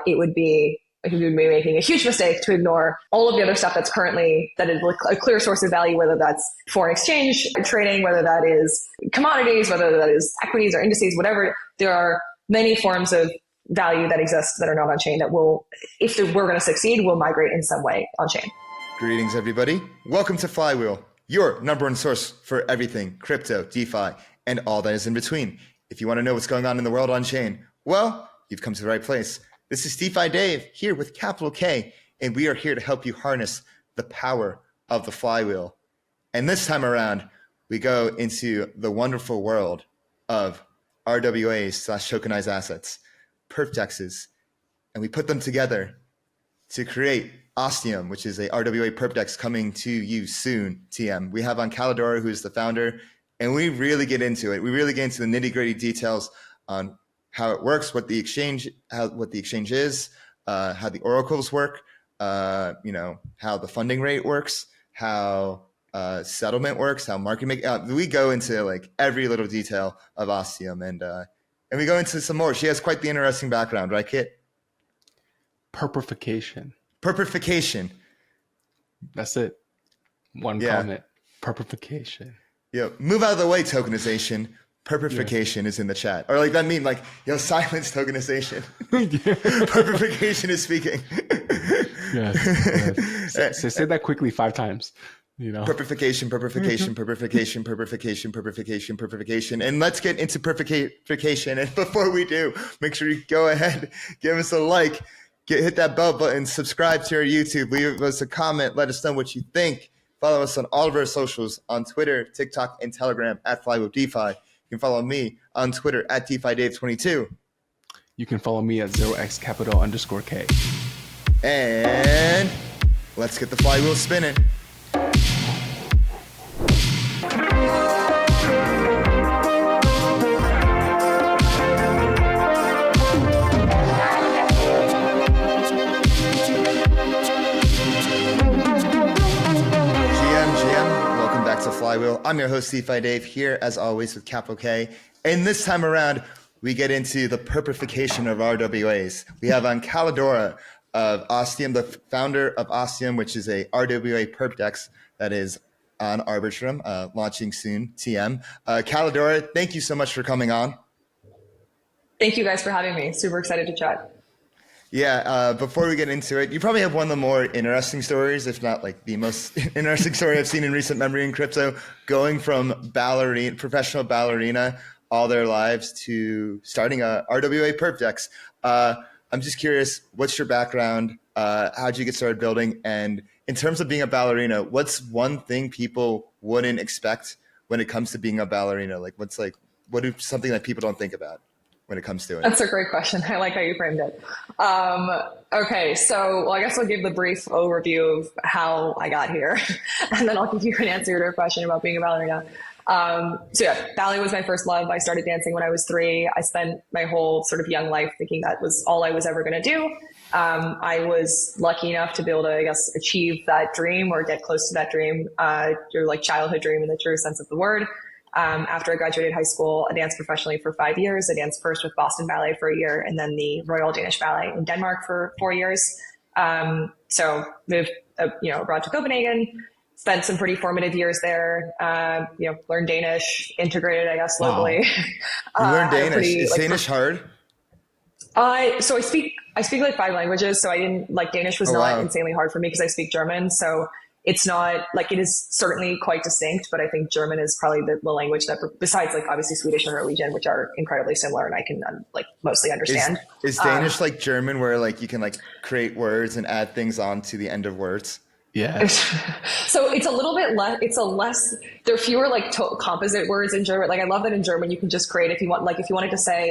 it would be making a huge mistake to ignore all of the other stuff that is a clear source of value, whether that's foreign exchange trading, whether that is commodities, whether that is equities or indices, whatever. There are many forms of value that exist that are not on chain that will, if we're going to succeed, will migrate in some way on chain. Greetings, everybody. Welcome to Flywheel, your number one source for everything crypto, DeFi, and all that is in between. If you want to know what's going on in the world on chain, well, you've come to the right place. This is DeFi Dave here with capital K, and we are here to help you harness the power of the flywheel. And this time around, we go into the wonderful world of RWAs / tokenized assets, perp dexes, and we put them together to create Ostium, which is a RWA perp dex coming to you soon, TM. We have on Kaledora, who is the founder, and we really get into it. We really get into the nitty-gritty details on how it works, what the exchange is, how the oracles work, how the funding rate works, how settlement works, how market making. We go into like every little detail of Ostium, and we go into some more. She has quite the interesting background, right, Kit? Perpification. That's it. One comment. Perpification. Yeah. Move out of the way, tokenization. Perpification is in the chat. Or like that mean like, silence tokenization. Perpification is speaking. Yes. Say that quickly 5 times. Perpification. And let's get into perpification. And before we do, make sure you go ahead, give us a like, hit that bell button, subscribe to our YouTube, leave us a comment, let us know what you think. Follow us on all of our socials on Twitter, TikTok, and Telegram at Flywheel DeFi. You can follow me on Twitter at DeFiDave22. You can follow me at 0xcapital_K. And let's get the flywheel spinning. To Flywheel. I'm your host, DeFi Dave, here as always with capital K. And this time around, we get into the perpification of RWAs. We have on Kaledora of Ostium, the founder of Ostium, which is a RWA perp dex that is on Arbitrum, launching soon, TM. Kaledora, thank you so much for coming on. Thank you guys for having me. Super excited to chat. Yeah, before we get into it, you probably have one of the more interesting stories, if not like the most interesting story I've seen in recent memory in crypto, going from professional ballerina all their lives to starting a RWA perp dex. I'm just curious, what's your background? How'd you get started building? And in terms of being a ballerina, what's one thing people wouldn't expect when it comes to being a ballerina? What is something that people don't think about when it comes to it? That's a great question. I like how you framed it. Okay, so I guess I'll give the brief overview of how I got here, and then I'll give you an answer to your question about being a ballerina. Ballet was my first love. I started dancing when I was 3. I spent my whole sort of young life thinking that was all I was ever going to do. I was lucky enough to be able to, I guess, achieve that dream or get close to that dream, your like childhood dream in the true sense of the word. After I graduated high school, I danced professionally for 5 years. I danced first with Boston Ballet for a year and then the Royal Danish Ballet in Denmark for 4 years. So moved, abroad to Copenhagen, spent some pretty formative years there, learned Danish, integrated, I guess, locally. Wow. You learned Danish. Is Danish hard? So I speak like 5 languages. So I didn't Danish was not insanely hard for me because I speak German. So it's not it is certainly quite distinct, but I think German is probably the language that, besides obviously Swedish and Norwegian, which are incredibly similar and I can mostly understand. Is Danish like German where you can create words and add things on to the end of words? Yeah. So it's a little bit less, there are fewer composite words in German. I love that in German you can just create, if you wanted to say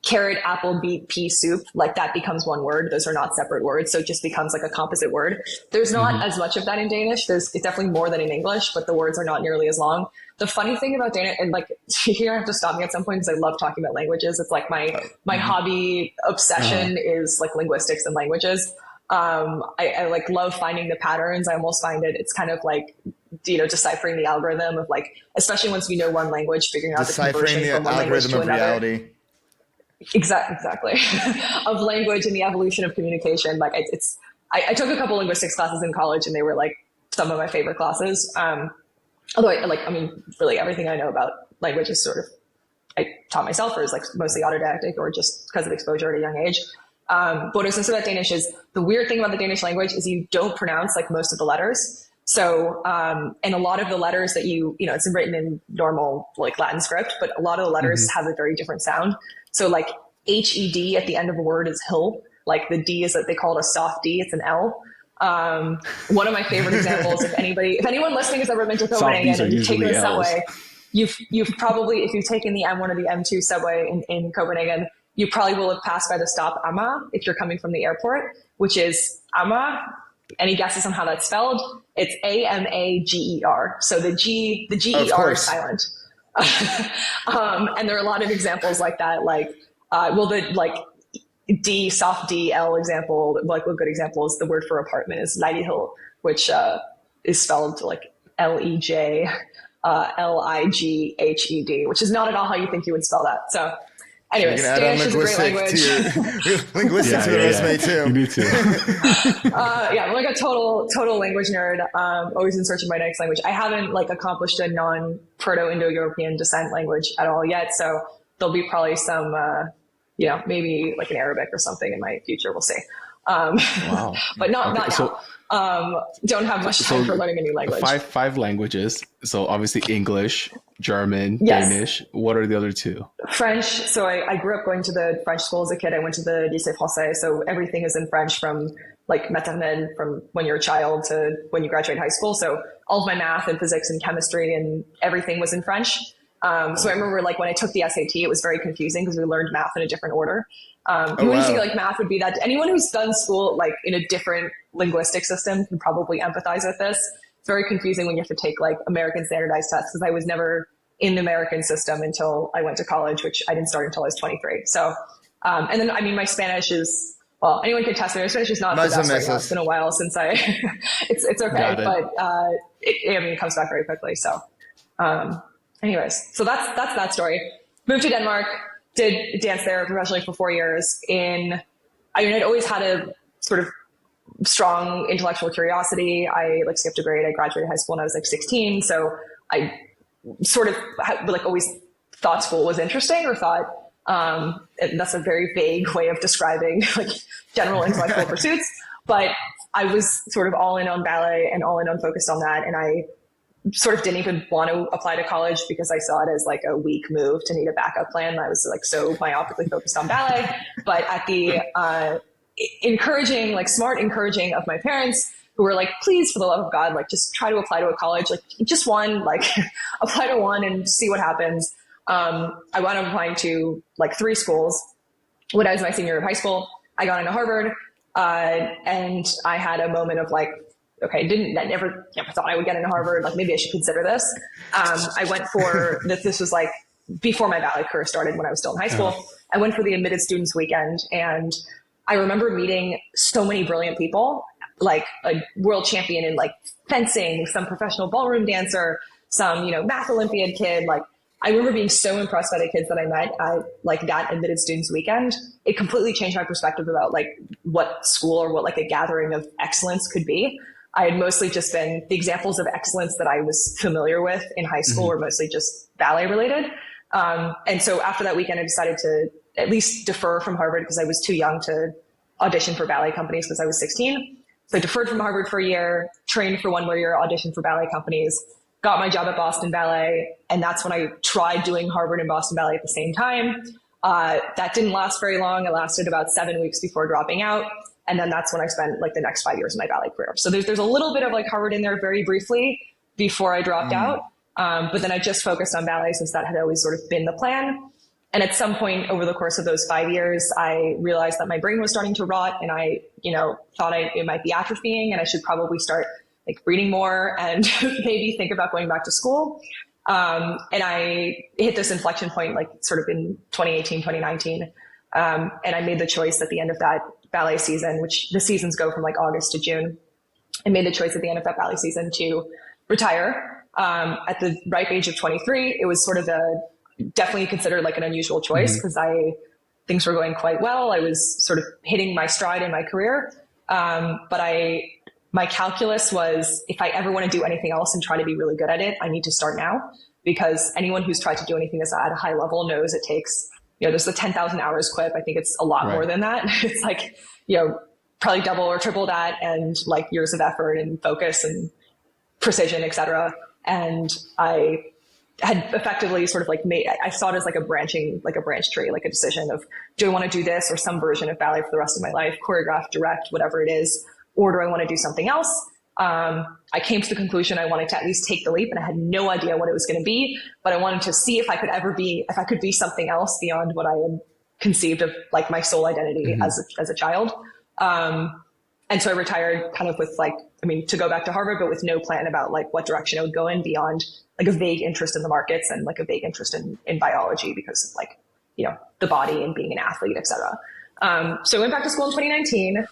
carrot, apple, beet, pea soup, that becomes one word. Those are not separate words. So it just becomes a composite word. There's not as much of that in Danish. It's definitely more than in English, but the words are not nearly as long. The funny thing about Danish, and here I have to stop me at some point because I love talking about languages. It's my hobby obsession is linguistics and languages. I love finding the patterns. I almost find it's kind of deciphering the algorithm of especially once you know one language, figuring out deciphering the algorithm of reality. Exactly. Of language and the evolution of communication. Like I took a couple linguistics classes in college, and they were like some of my favorite classes. Although really everything I know about language is sort of, I taught myself, or is like mostly autodidactic, or just because of exposure at a young age. But what I was going to say about Danish is the weird thing about the Danish language is you don't pronounce like most of the letters. So, and a lot of the letters that it's written in normal like Latin script, but a lot of the letters have a very different sound. So like HED at the end of a word is hill. Like the D is that they call it a soft D. It's an L. One of my favorite examples, if anyone listening has ever been to Copenhagen and you've taken the subway, you've probably, if you've taken the M1 or the M2 subway in Copenhagen, you probably will have passed by the stop Amager if you're coming from the airport, which is Amager. Any guesses on how that's spelled? It's Amager. So the GER is silent. And there are a lot of examples like that. Like, D, soft D, L example, like a good example is the word for apartment is Lejlighed, which is spelled like Lejlighed, which is not at all how you think you would spell that. So anyways, Danish is a great language. Linguistics to the resume too. You need to. I'm like a total language nerd. Always in search of my next language. I haven't like accomplished a non-Proto-Indo-European descent language at all yet. So there'll be probably some, maybe like an Arabic or something in my future. We'll see. Wow. But not now. Don't have much time for learning a new language. Five languages. So obviously English, German, Yes. Danish. What are the other two? French. So I grew up going to the French school as a kid. I went to the Lycée Français. So everything is in French from like maternelle, from when you're a child to when you graduate high school. So all of my math and physics and chemistry and everything was in French. So I remember like when I took the SAT, it was very confusing because we learned math in a different order. You wouldn't think like math would be that. Anyone who's done school like in a different linguistic system can probably empathize with this. It's very confusing when you have to take like American standardized tests, because I was never in the American system until I went to college, which I didn't start until I was 23. So, and then my Spanish is, well, anyone can test me. My Spanish is not the best right now. It's been a while since it's okay, but it comes back very quickly. So, anyways, so that's that story. Moved to Denmark, did dance there professionally for 4 years. I'd always had a sort of strong intellectual curiosity. I like skipped a grade. I graduated high school when I was like 16. So I sort of like always thought school was interesting, or thought, and that's a very vague way of describing like general intellectual pursuits. But I was sort of all in on ballet and all in on focused on that. And I sort of didn't even want to apply to college because I saw it as like a weak move to need a backup plan. I was like so myopically focused on ballet. But at the smart encouraging of my parents, who were like, please, for the love of God, like just try to apply to a college, like just one, like apply to one and see what happens. I wound up applying to like 3 schools. When I was my senior year of high school, I got into Harvard, and I had a moment of like, okay, I never thought I would get into Harvard. Like maybe I should consider this. I went for this was like before my ballet career started, when I was still in high school. I went for the admitted students weekend, and I remember meeting so many brilliant people, like a world champion in like fencing, some professional ballroom dancer, some, math Olympiad kid. Like I remember being so impressed by the kids that I met at like that admitted students weekend. It completely changed my perspective about like what school or what like a gathering of excellence could be. I had mostly just been, the examples of excellence that I was familiar with in high school were mostly just ballet related. And so after that weekend, I decided to at least defer from Harvard because I was too young to audition for ballet companies because I was 16. So I deferred from Harvard for a year, trained for 1 more year, auditioned for ballet companies, got my job at Boston Ballet. And that's when I tried doing Harvard and Boston Ballet at the same time. That didn't last very long. It lasted about 7 weeks before dropping out. And then that's when I spent like the next 5 years of my ballet career. So there's a little bit of like Harvard in there very briefly before I dropped out. But then I just focused on ballet since that had always sort of been the plan. And at some point over the course of those 5 years, I realized that my brain was starting to rot, and I, thought it might be atrophying, and I should probably start like reading more and maybe think about going back to school. And I hit this inflection point, like sort of in 2018, 2019. And I made the choice at the end of that ballet season, which the seasons go from like August to June. I made the choice at the end of that ballet season to retire. At the ripe age of 23, it was sort of definitely considered like an unusual choice because I things were going quite well. I was sort of hitting my stride in my career. But my calculus was, if I ever want to do anything else and try to be really good at it, I need to start now, because anyone who's tried to do anything that's at a high level knows it takes, there's the 10,000 hours quip. I think it's a lot more than that. It's like, probably double or triple that, and like years of effort and focus and precision, et cetera. And I had effectively sort of like I saw it as like a branch tree, like a decision of, do I want to do this or some version of ballet for the rest of my life, choreograph, direct, whatever it is, or do I want to do something else? I came to the conclusion I wanted to at least take the leap, and I had no idea what it was going to be, but I wanted to see if I could be something else beyond what I had conceived of like my sole identity as a child. And so I retired kind of with to go back to Harvard, but with no plan about like what direction I would go in beyond like a vague interest in the markets and like a vague interest in biology because of like, the body and being an athlete, et cetera. So I went back to school in 2019.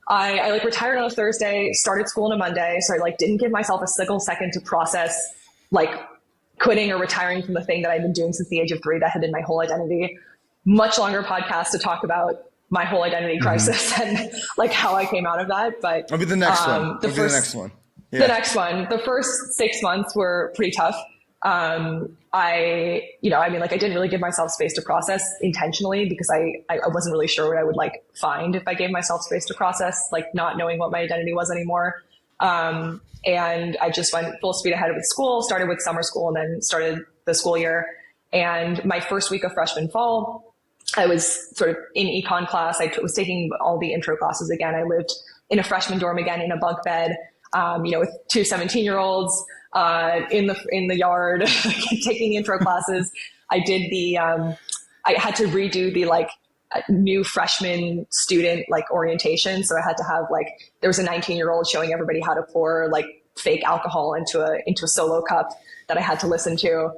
I like retired on a Thursday, started school on a Monday. So I like didn't give myself a single second to process like quitting or retiring from the thing that I'd been doing since the age of 3 that had been my whole identity. Much longer podcast to talk about my whole identity crisis and like how I came out of that. But I'll be the next one. The next one. The first 6 months were pretty tough. I didn't really give myself space to process intentionally because I wasn't really sure what I would like find if I gave myself space to process, like not knowing what my identity was anymore. And I just went full speed ahead with school, started with summer school and then started the school year. And my first week of freshman fall, I was sort of in econ class. I was taking all the intro classes again. I lived in a freshman dorm again in a bunk bed, with 2 17-year-olds in the yard taking the intro classes. I did I had to redo the like new freshman student like orientation. So I had to have there was a 19-year-old showing everybody how to pour like fake alcohol into a solo cup that I had to listen to.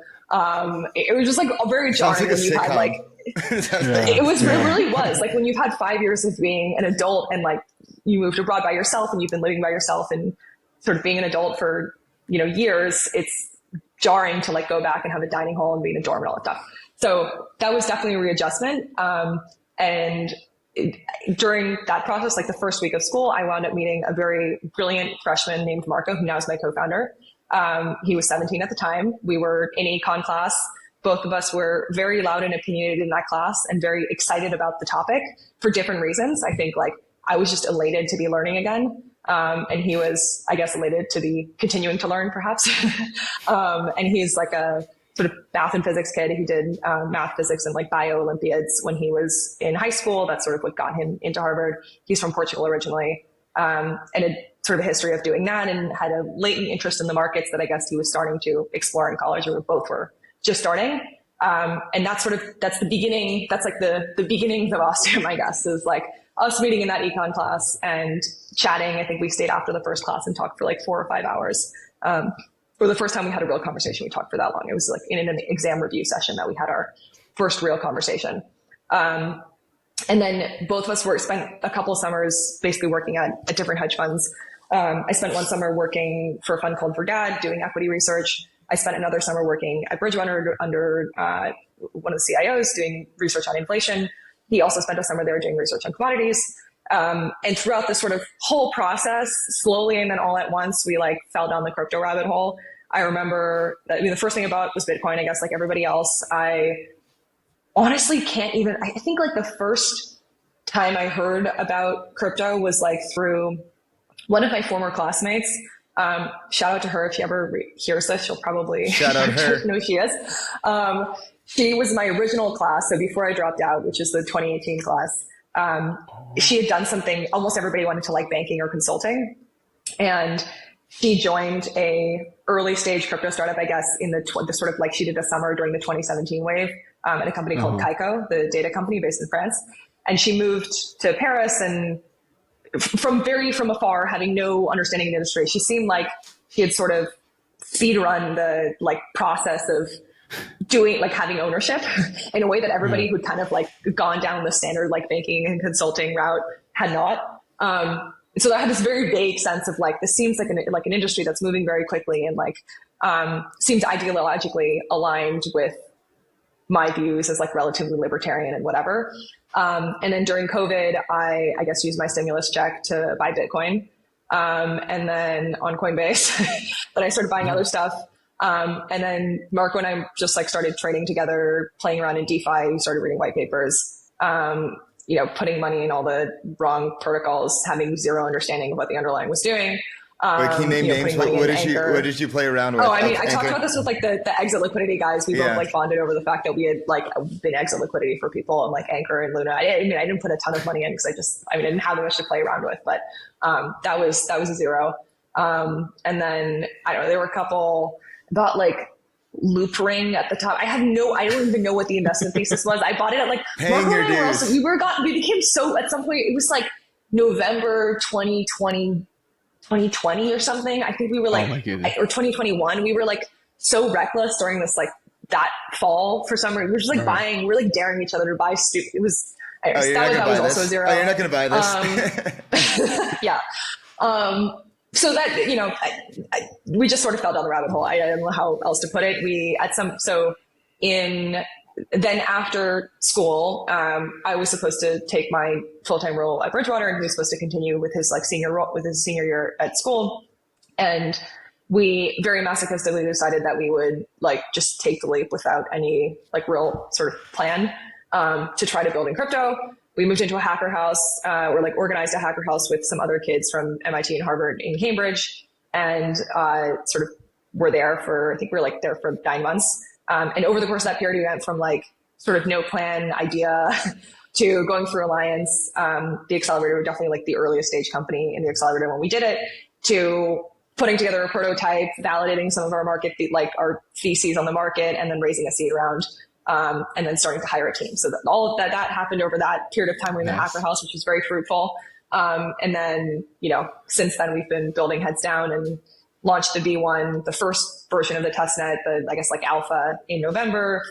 It was just like very jarring when you had like, it really was like when you've had 5 years of being an adult and like you moved abroad by yourself and you've been living by yourself and sort of being an adult for, years, it's jarring to like go back and have a dining hall and be in a dorm and all that stuff. So that was definitely a readjustment. During that process, like the first week of school, I wound up meeting a very brilliant freshman named Marco, who now is my co-founder. He was 17 at the time. We were in econ class. Both of us were very loud and opinionated in that class and very excited about the topic for different reasons. I think like I was just elated to be learning again. And he was, I guess, elated to be continuing to learn perhaps. And he's like a sort of math and physics kid. He did math, physics, and like bio Olympiads when he was in high school. That's sort of what got him into Harvard. He's from Portugal originally, and a sort of a history of doing that, and had a latent interest in the markets that I guess he was starting to explore in college, or both were just starting. And that's the beginning. That's like the beginnings of Ostium, I guess, is like us meeting in that econ class and chatting. I think we stayed after the first class and talked for like 4 or 5 hours. For the first time we had a real conversation, we talked for that long. It was like in an exam review session that we had our first real conversation. And then both of us spent a couple of summers basically working at different hedge funds. I spent one summer working for a fund called Verdad doing equity research. I spent another summer working at Bridgewater under one of the CIOs doing research on inflation. He also spent a summer there doing research on commodities. And throughout this sort of whole process, slowly and then all at once, we like fell down the crypto rabbit hole. I remember that, the first thing about was Bitcoin, I guess, like everybody else. I honestly can't even, I think like the first time I heard about crypto was like through one of my former classmates. Shout out to her. If she ever hears this, she'll probably shout out her. know who she is. She was my original class. So before I dropped out, which is the 2018 class, she had done something almost everybody wanted to like banking or consulting. And she joined a early stage crypto startup, I guess, in the sort of like she did a summer during the 2017 wave at a company called Kaiko, the data company based in France. And she moved to Paris and from afar, having no understanding of the industry, she seemed like she had sort of speed run the like process of doing like having ownership in a way that everybody who'd kind of like gone down the standard like banking and consulting route had not. So I had this very vague sense of like, this seems like an industry that's moving very quickly and like seems ideologically aligned with my views as like relatively libertarian and whatever. And then during COVID, I guess used my stimulus check to buy Bitcoin. And then on Coinbase, then I started buying other stuff. And then Marco and I just like started trading together, playing around in DeFi, started reading white papers, putting money in all the wrong protocols, having zero understanding of what the underlying was doing. Wait, can you name names? What did you play around with? Oh, I mean, I talked about this with like the exit liquidity guys. We both like bonded over the fact that we had like been exit liquidity for people and like Anchor and Luna. I didn't put a ton of money in because I didn't have much to play around with, but that was a zero. And then I don't know, there were a couple about like Loop Ring at the top. I don't even know what the investment thesis was. I bought it at like paying your dues. We became so at some point it was like November 2020 or something. I think we were like, or 2021. We were like so reckless during this like that fall for some reason. We were just like buying. We were like daring each other to buy stupid. It was. That was also zero. Oh, you're not going to buy this. Yeah. So that we just sort of fell down the rabbit hole. I don't know how else to put it. Then after school, I was supposed to take my full-time role at Bridgewater, and he was supposed to continue with his senior year at school. And we very masochistically decided that we would like just take the leap without any like real sort of plan to try to build in crypto. We moved into a hacker house, or like organized a hacker house with some other kids from MIT and Harvard in Cambridge, and sort of were there for, I think we were like there for 9 months. And over the course of that period, we went from like sort of no plan idea to going through Alliance. The accelerator, definitely like the earliest stage company in the accelerator when we did it, to putting together a prototype, validating some of our like our theses on the market, and then raising a seed round. And then starting to hire a team. So that all of that happened over that period of time we were in the hacker house, which was very fruitful. And then, since then we've been building heads down and launched the V1, the first version of the testnet, alpha in November,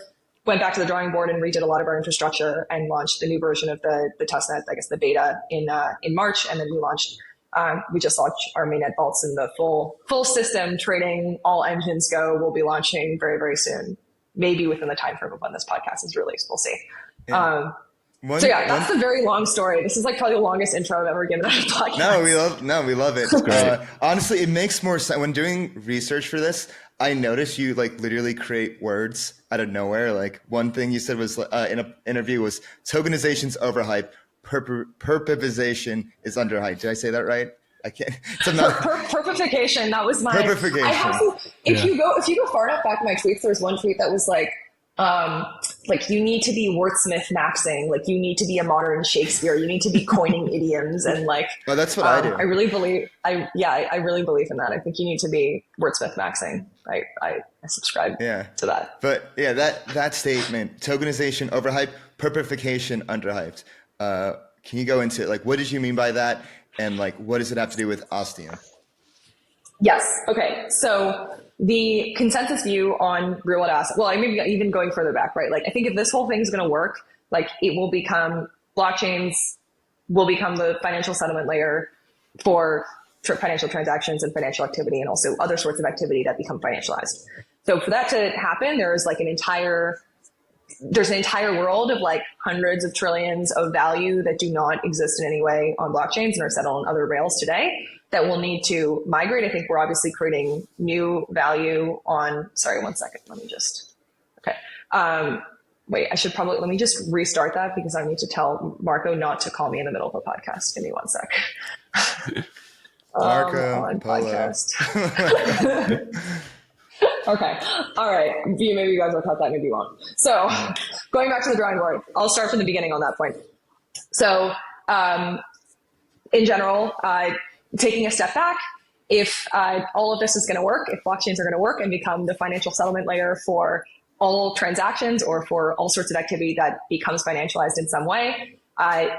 went back to the drawing board and redid a lot of our infrastructure and launched the new version of the testnet, the beta in March. And then we just launched our mainnet vaults and the full system trading, all engines go, will be launching very, very soon. Maybe within the time frame of when this podcast is released, we'll see. Yeah. That's a very long story. This is like probably the longest intro I've ever given on a podcast. We love it. Honestly, it makes more sense when doing research for this. I noticed you like literally create words out of nowhere. Like one thing you said was in an interview was tokenization's overhyped, perpification is underhyped. Did I say that right? I can't. Perpification. That was my. Perpification. If you go far enough back in my tweets, there's one tweet that was like you need to be wordsmith maxing, like you need to be a modern Shakespeare, you need to be coining idioms, and like. Oh, that's what I do. I really believe. I really believe in that. I think you need to be wordsmith maxing. I subscribe to that. But yeah, that statement, tokenization overhyped, perpification underhyped. Can you go into it? Like, what did you mean by that? And like, what does it have to do with Ostium? Yes. Okay. So the consensus view on real world assets, well, I mean, even going further back, right? Like, I think if this whole thing is going to work, like blockchains will become the financial settlement layer for financial transactions and financial activity, and also other sorts of activity that become financialized. So for that to happen, there's an entire world of like hundreds of trillions of value that do not exist in any way on blockchains and are settled on other rails today that will need to migrate. I think we're obviously creating new value on, sorry, 1 second. Let me just, okay. Wait, let me just restart that because I need to tell Marco not to call me in the middle of a podcast. Give me 1 sec. Marco, on podcast. Okay. All right. Maybe you guys will cut that, maybe you won't. So going back to the drawing board, I'll start from the beginning on that point. So in general, taking a step back, if all of this is going to work, if blockchains are going to work and become the financial settlement layer for all transactions or for all sorts of activity that becomes financialized in some way,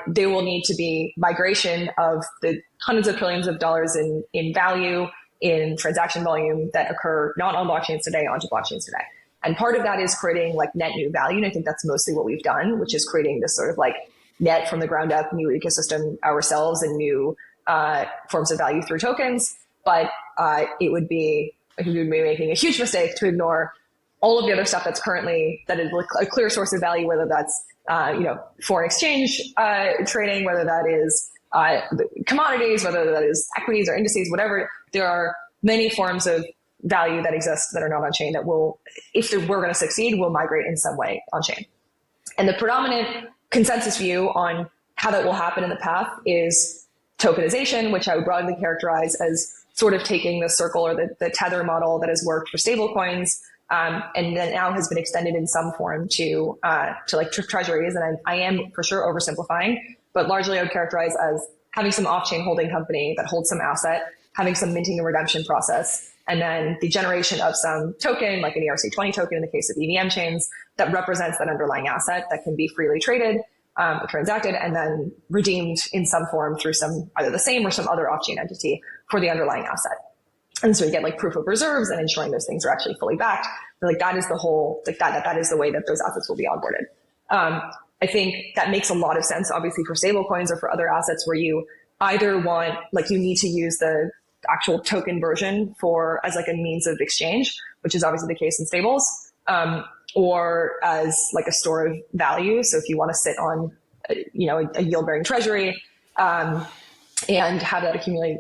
there will need to be migration of the hundreds of trillions of dollars in value, in transaction volume that occur not on blockchains today onto blockchains today. And part of that is creating like net new value. And I think that's mostly what we've done, which is creating this sort of like net from the ground up new ecosystem ourselves and new forms of value through tokens. But it would be making a huge mistake to ignore all of the other stuff that is a clear source of value, whether that's foreign exchange trading, whether that is commodities, whether that is equities or indices, whatever. There are many forms of value that exist that are not on chain that will, if we're going to succeed, will migrate in some way on chain. And the predominant consensus view on how that will happen in the path is tokenization, which I would broadly characterize as sort of taking the Circle or the Tether model that has worked for stablecoins, and then now has been extended in some form to like treasuries. And I am for sure oversimplifying, but largely I would characterize as having some off-chain holding company that holds some asset, having some minting and redemption process, and then the generation of some token, like an ERC20 token in the case of EVM chains, that represents that underlying asset that can be freely traded, or transacted, and then redeemed in some form through some either the same or some other off-chain entity for the underlying asset. And so you get like proof of reserves and ensuring those things are actually fully backed. But like that is the whole, like that is the way that those assets will be onboarded. I think that makes a lot of sense, obviously, for stablecoins or for other assets where you either want, like you need to use the actual token version as like a means of exchange, which is obviously the case in stables, or as like a store of value. So if you want to sit on, a yield-bearing treasury, and have that accumulate,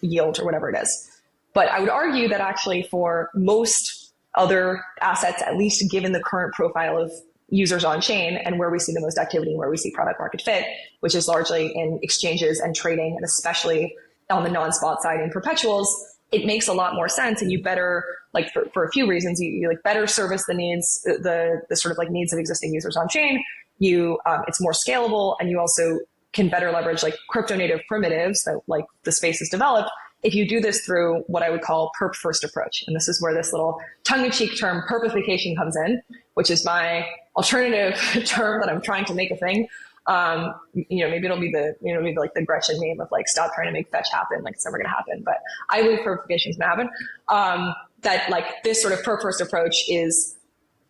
yield or whatever it is. But I would argue that actually for most other assets, at least given the current profile of users on chain and where we see the most activity and where we see product market fit, which is largely in exchanges and trading, and especially on the non-spot side in perpetuals, it makes a lot more sense. And you better, like for a few reasons, you like better service the needs, the sort of like needs of existing users on chain. It's more scalable, and you also can better leverage like crypto native primitives that like the space has developed if you do this through what I would call perp first approach. And this is where this little tongue-in-cheek term perpification comes in, which is my alternative term that I'm trying to make a thing. Maybe it'll be maybe like the Gretchen meme of like, stop trying to make fetch happen. Like it's never going to happen, but I believe perpification is going to happen. That like this sort of perp first approach is,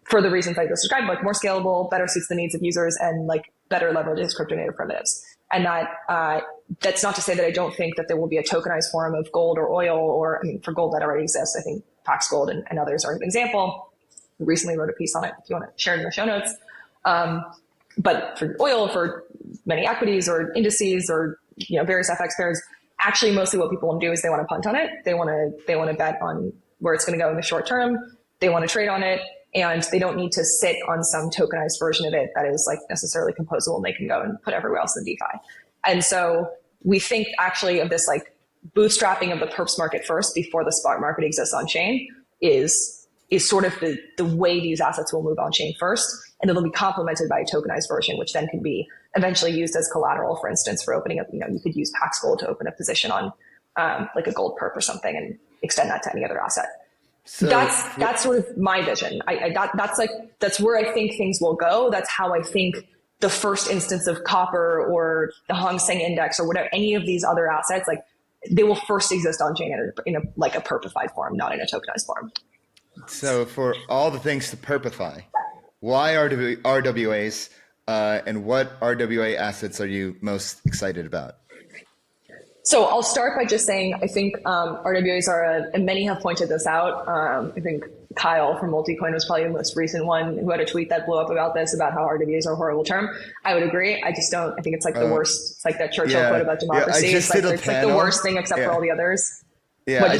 for the reasons I just described, like more scalable, better suits the needs of users, and like better leverages crypto native primitives. And that's not to say that I don't think that there will be a tokenized form of gold or oil, or for gold that already exists. I think Pax Gold and others are an example. We recently wrote a piece on it if you want to share it in the show notes. But for oil, for many equities or indices or various FX pairs, actually mostly what people want to do is they want to punt on it. They want to bet on where it's going to go in the short term. They want to trade on it, and they don't need to sit on some tokenized version of it that is like necessarily composable, and they can go and put everywhere else in DeFi. And so we think actually of this like bootstrapping of the perps market first before the spot market exists on chain is sort of the way these assets will move on chain first, and it'll be complemented by a tokenized version, which then can be eventually used as collateral, for instance, for opening up, you could use Pax Gold to open a position on like a gold perp or something and extend that to any other asset. So that's sort of my vision. That's where I think things will go. That's how I think the first instance of copper or the Hang Seng Index or whatever, any of these other assets, like they will first exist on chain in a like a perpified form, not in a tokenized form. So for all the things to perpify, why RWAs, and what RWA assets are you most excited about? So I'll start by just saying, I think RWAs are, and many have pointed this out. I think Kyle from Multicoin was probably the most recent one who had a tweet that blew up about this, about how RWAs are a horrible term. I would agree. I just don't, I think it's like the worst. It's like that Churchill quote about democracy. It's like the worst thing except for all the others. Yeah, I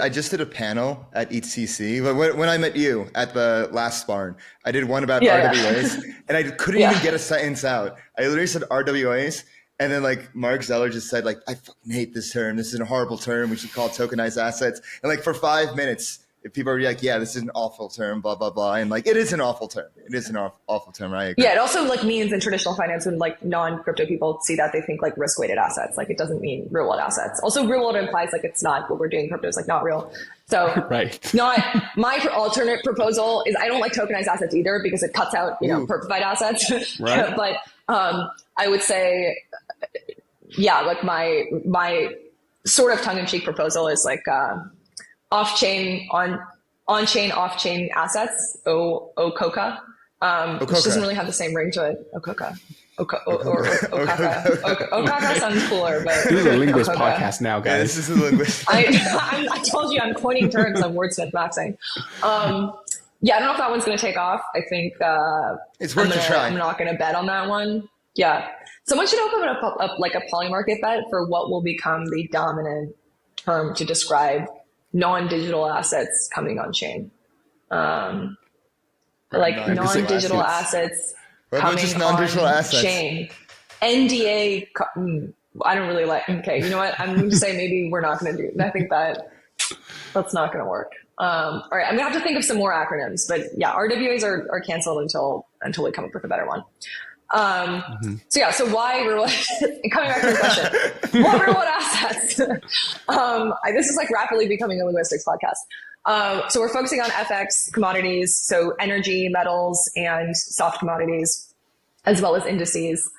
just did a panel at ETC. When I met you at the last Sparn, I did one about RWAs, and I couldn't even get a sentence out. I literally said RWAs, and then like Mark Zeller just said like, I fucking hate this term. This is a horrible term. We should call it tokenized assets. And like for 5 minutes, if people are like, yeah, this is an awful term, blah, blah, blah. And like, it is an awful term. It is an awful term. I agree. Yeah, it also like means in traditional finance, when like non-crypto people see that, they think like risk-weighted assets. Like it doesn't mean real world assets. Also real world implies like it's not what we're doing. Crypto is like not real. So not my alternate proposal is I don't like tokenized assets either because it cuts out, perpified assets. Right. But I would say, yeah, like my sort of tongue-in-cheek proposal is like off-chain, on-chain, off-chain assets, OCOCA, which doesn't really have the same ring to it. OCOCA. OCOCA sounds cooler, but this is a linguist podcast now, guys. Yeah, this is a linguist. I told you I'm coining terms. I'm wordsmith maxing. Yeah, I don't know if that one's going to take off. I think It's worth a try. I'm not going to bet on that one. Yeah. Someone should open up like a polymarket bet for what will become the dominant term to describe non-digital assets coming on chain. Like non-digital assets What about coming just non-digital on assets? chain. NDA. I don't really like. Okay, you know what? I'm going to say maybe we're not going to do. I think that's not going to work. All right, I'm going to have to think of some more acronyms, but yeah, RWAs are canceled until we come up with a better one. So why coming back to the question, what real world assets? This is like rapidly becoming a linguistics podcast. So we're focusing on FX, commodities, so energy, metals, and soft commodities, as well as indices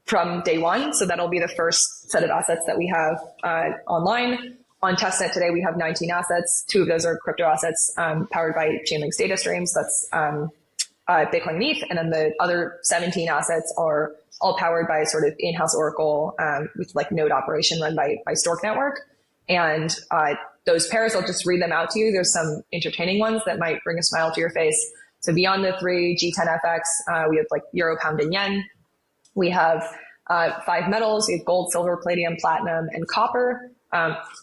from day one. So that'll be the first set of assets that we have online. On testnet today, we have 19 assets. 2 of those are crypto assets powered by Chainlink's data streams. That's Bitcoin and ETH. And then the other 17 assets are all powered by sort of in-house Oracle with like node operation run by Stork Network. And those pairs, I'll just read them out to you. There's some entertaining ones that might bring a smile to your face. So beyond the 3 G10FX, we have like Euro, Pound, and Yen. We have 5 metals. We have gold, silver, palladium, platinum, and copper.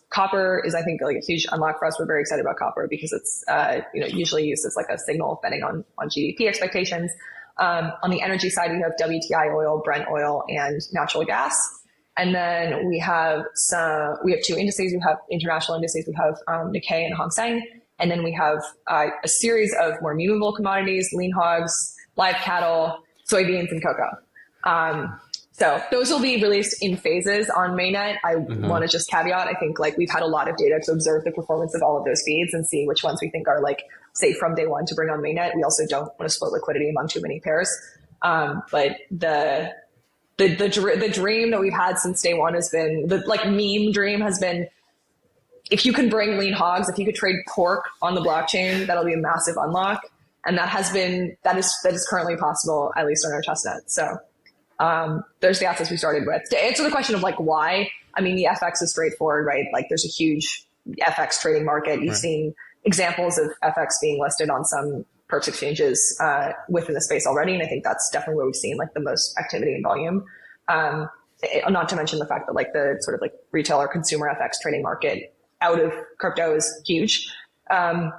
Copper is, I think, like a huge unlock for us. We're very excited about copper because it's, usually used as like a signal betting on GDP expectations. On the energy side, we have WTI oil, Brent oil, and natural gas. And then we have 2 indices. We have international indices. We have Nikkei and Hang Seng. And then we have a series of more mutable commodities, lean hogs, live cattle, soybeans, and cocoa. So those will be released in phases on mainnet. I want to just caveat, I think like we've had a lot of data to observe the performance of all of those feeds and see which ones we think are like safe from day one to bring on mainnet. We also don't want to split liquidity among too many pairs. But the dream that we've had since day one has been, the like meme dream has been, if you can bring lean hogs, if you could trade pork on the blockchain, that'll be a massive unlock. And that is currently possible, at least on our testnet. So there's the assets we started with. To answer the question of like why, I mean, the FX is straightforward, right? Like there's a huge FX trading market. You've seen examples of FX being listed on some Perps exchanges within the space already. And I think that's definitely where we've seen like the most activity and volume. Not to mention the fact that like the sort of like retail or consumer FX trading market out of crypto is huge. On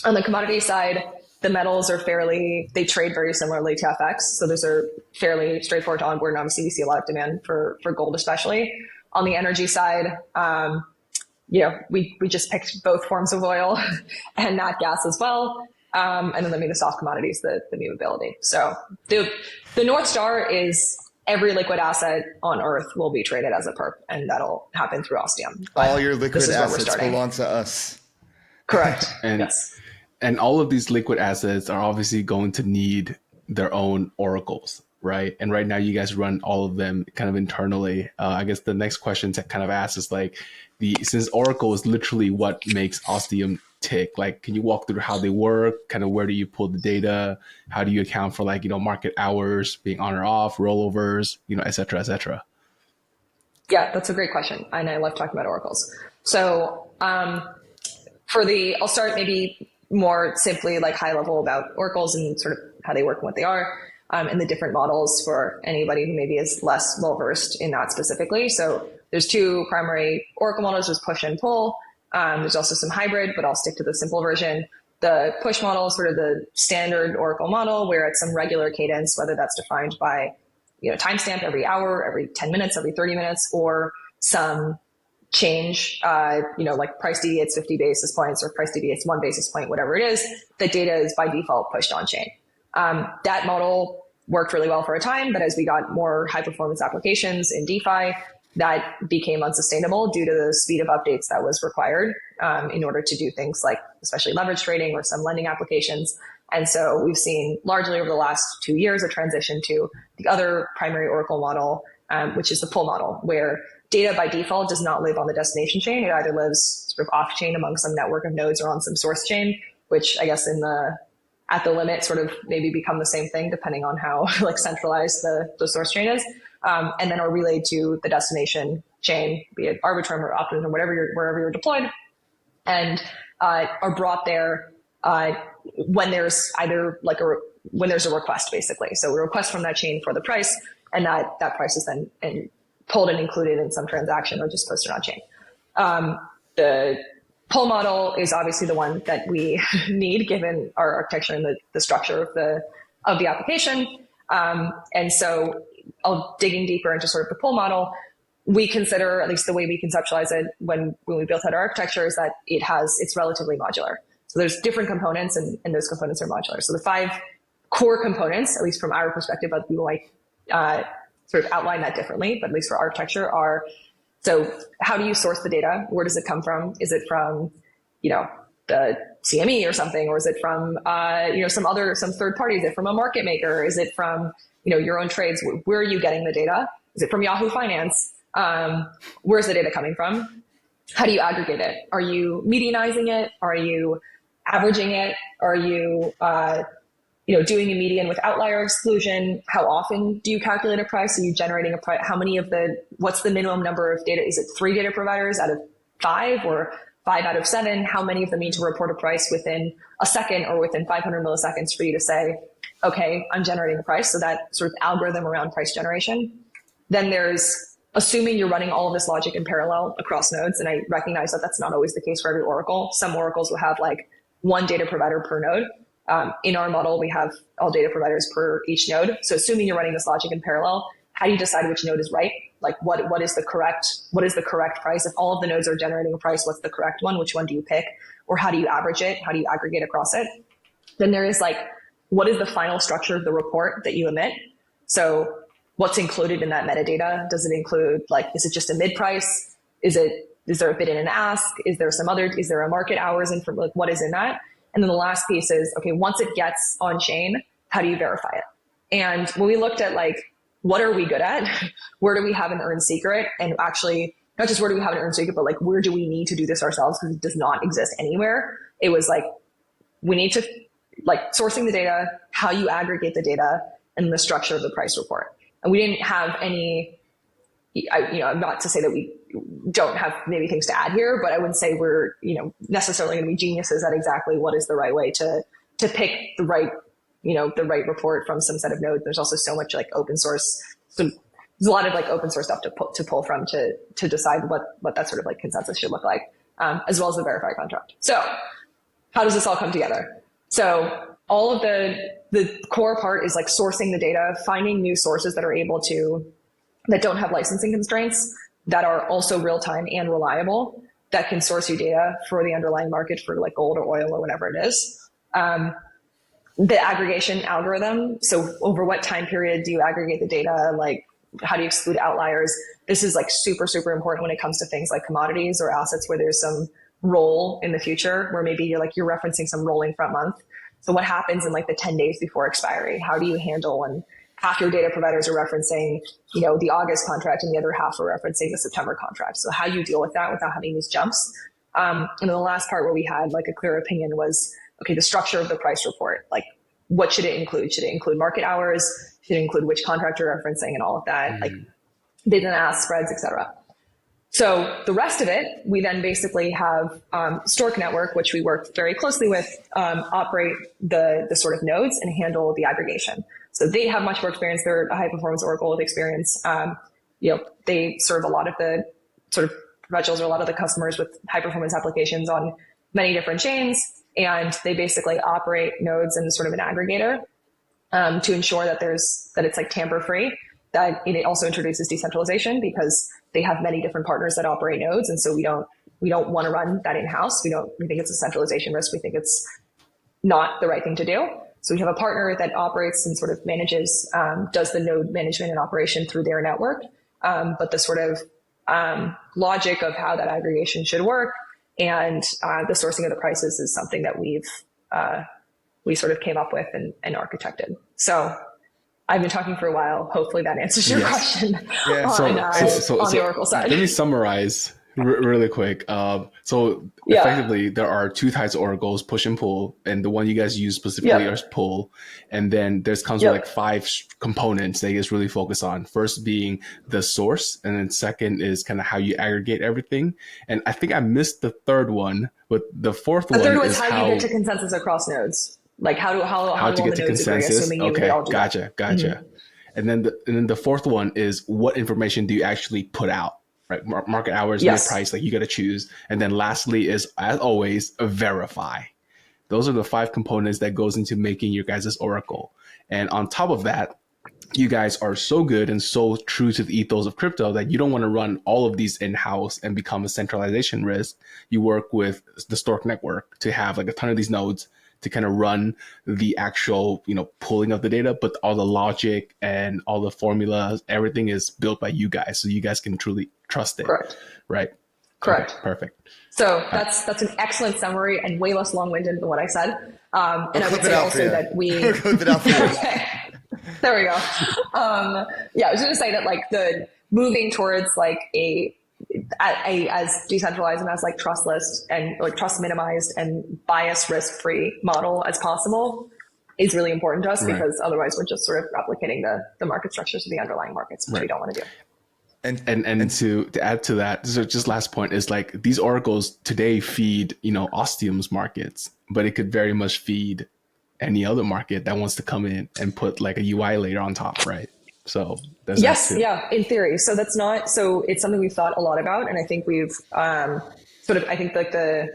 the commodity side, the metals are they trade very similarly to FX. So those are fairly straightforward to onboard. And obviously, we see a lot of demand for gold, especially. On the energy side, we just picked both forms of oil and nat gas as well. And then the soft commodities, the mutability. So the North Star is every liquid asset on Earth will be traded as a perp, and that'll happen through Ostium. But all your liquid assets belong to us. Correct. Yes. And all of these liquid assets are obviously going to need their own oracles, right? And right now you guys run all of them kind of internally. I guess the next question to kind of ask is like, since Oracle is literally what makes Ostium tick, like, can you walk through how they work? Kind of where do you pull the data? How do you account for like, market hours being on or off, rollovers, et cetera, et cetera? Yeah, that's a great question. And I love talking about oracles. So I'll start maybe more simply like high level about oracles and sort of how they work and what they are, and the different models for anybody who maybe is less well versed in that specifically. So there's 2 primary oracle models. There's push and pull. There's also some hybrid, but I'll stick to the simple version. The push model is sort of the standard oracle model where it's some regular cadence, whether that's defined by timestamp every hour, every 10 minutes, every 30 minutes, or some change, like price deviates 50 basis points or price deviates 1 basis point, whatever it is, the data is by default pushed on chain. That model worked really well for a time, but as we got more high performance applications in DeFi, that became unsustainable due to the speed of updates that was required in order to do things like especially leverage trading or some lending applications. And so we've seen largely over the last 2 years a transition to the other primary oracle model, which is the pull model, where data by default does not live on the destination chain. It either lives sort of off chain among some network of nodes or on some source chain, which I guess at the limit sort of maybe become the same thing depending on how like centralized the source chain is. And then are relayed to the destination chain, be it Arbitrum or Optimism or wherever you're deployed, and are brought there when there's either like when there's a request, basically. So a request from that chain for the price, and that price is then pulled and included in some transaction or just posted on chain. The pull model is obviously the one that we need given our architecture and the structure of the application. And so digging deeper into sort of the pull model, we consider, at least the way we conceptualize it when we built out our architecture, is that it's relatively modular. So there's different components and those components are modular. So the 5 core components, at least from our perspective, but we might sort of outline that differently, but at least for architecture are, so how do you source the data? Where does it come from? Is it from, the CME or something, or is it from, some third party? Is it from a market maker? Is it from, your own trades? Where are you getting the data? Is it from Yahoo Finance? Where's the data coming from? How do you aggregate it? Are you medianizing it? Are you averaging it? Are you, doing a median with outlier exclusion? How often do you calculate a price? Are you generating a price? What's the minimum number of data? Is it 3 data providers out of 5 or 5 out of 7? How many of them need to report a price within a second or within 500 milliseconds for you to say, okay, I'm generating a price? So that sort of algorithm around price generation. Then there's assuming you're running all of this logic in parallel across nodes. And I recognize that that's not always the case for every Oracle. Some Oracles will have like 1 data provider per node. In our model, we have all data providers per each node. So assuming you're running this logic in parallel, how do you decide which node is right? Like what is the correct price? If all of the nodes are generating a price, what's the correct one? Which one do you pick? Or how do you average it? How do you aggregate across it? Then there is like, what is the final structure of the report that you emit? So what's included in that metadata? Does it include is it just a mid price? Is there a bid and an ask? Is there a market hours and what is in that? And then the last piece is, okay, once it gets on chain, how do you verify it? And when we looked at what are we good at? Where do we have an earned secret? And actually, not just where do we have an earned secret, but where do we need to do this ourselves because it does not exist anywhere? It was we need to sourcing the data, how you aggregate the data, and the structure of the price report. And we didn't have any, not to say that we don't have maybe things to add here, but I wouldn't say we're, necessarily going to be geniuses at exactly what is the right way to pick the right report from some set of nodes. There's also so much open source. So there's a lot of open source stuff to pull from to decide what that sort of consensus should look like, as well as the verify contract. So how does this all come together? So all of the core part is sourcing the data, finding new sources that don't have licensing constraints, that are also real time and reliable, that can source you data for the underlying market for gold or oil or whatever it is. The aggregation algorithm. So over what time period do you aggregate the data? How do you exclude outliers? This is super, super important when it comes to things like commodities or assets where there's some roll in the future, where maybe you're referencing some rolling front month. So what happens in the 10 days before expiry? How do you handle when half your data providers are referencing, the August contract and the other half are referencing the September contract? So how do you deal with that without having these jumps? And then the last part where we had a clear opinion was, okay, the structure of the price report. What should it include? Should it include market hours? Should it include which contract you're referencing and all of that? Bid and ask spreads, et cetera. So the rest of it, we then basically have Stork Network, which we work very closely with, operate the sort of nodes and handle the aggregation. So they have much more experience. They're a high performance Oracle with experience. They serve a lot of the sort of professionals or a lot of the customers with high performance applications on many different chains. And they basically operate nodes in sort of an aggregator to ensure that it's tamper free. That it also introduces decentralization because they have many different partners that operate nodes. And so we don't want to run that in-house. We think it's a centralization risk. We think it's not the right thing to do. So we have a partner that operates and sort of manages, does the node management and operation through their network. But the sort of logic of how that aggregation should work and the sourcing of the prices is something that we sort of came up with and architected. So I've been talking for a while. Hopefully that answers your question on the Oracle side. Let me summarize Really quick. So Yeah. effectively, there are two types of oracles: push and pull, and the one you guys use specifically is Yep. pull. And then there's comes with like Yep. five components that you guys really focus on. First being the source, and then second is kind of how you aggregate everything. And I think I missed the third one, but the fourth The third one one is is how you get to how consensus across nodes. Like how how do to all get the to nodes agree, consensus. assuming they Okay, all do that. gotcha. And then the fourth one is what information do you actually put out, right? Market hours, mid Yes. price, like you got to choose. And then lastly is, as always, verify. Those are the five components that goes into making your guys' oracle. And on top of that, you guys are so good and so true to the ethos of crypto that you don't want to run all of these in-house and become a centralization risk. You work with the Stork network to have like a ton of these nodes to kind of run the actual, pulling of the data, but all the logic and all the formulas, everything is built by you guys. So you guys can truly trust it. Correct. Right. Okay. Correct. Perfect. So All right. that's an excellent summary and way less long-winded than what I said. And I would Clip it say out for also you. that we I'll clip it out for you. okay. There we go. Yeah, I was going to say that like the moving towards like a as decentralized and as like trustless and like trust minimized and bias risk free model as possible is really important to us Right. because otherwise we're just sort of replicating the market structures of the underlying markets, which we Right. don't want to do. And to add to that, so just last point is like these oracles today feed, Ostium's markets, but it could very much feed any other market that wants to come in and put like a UI layer on top, right? So there's that Yes, too. yeah, in theory. So that's not, so it's something we've thought a lot about. And I think we've sort of, I think like the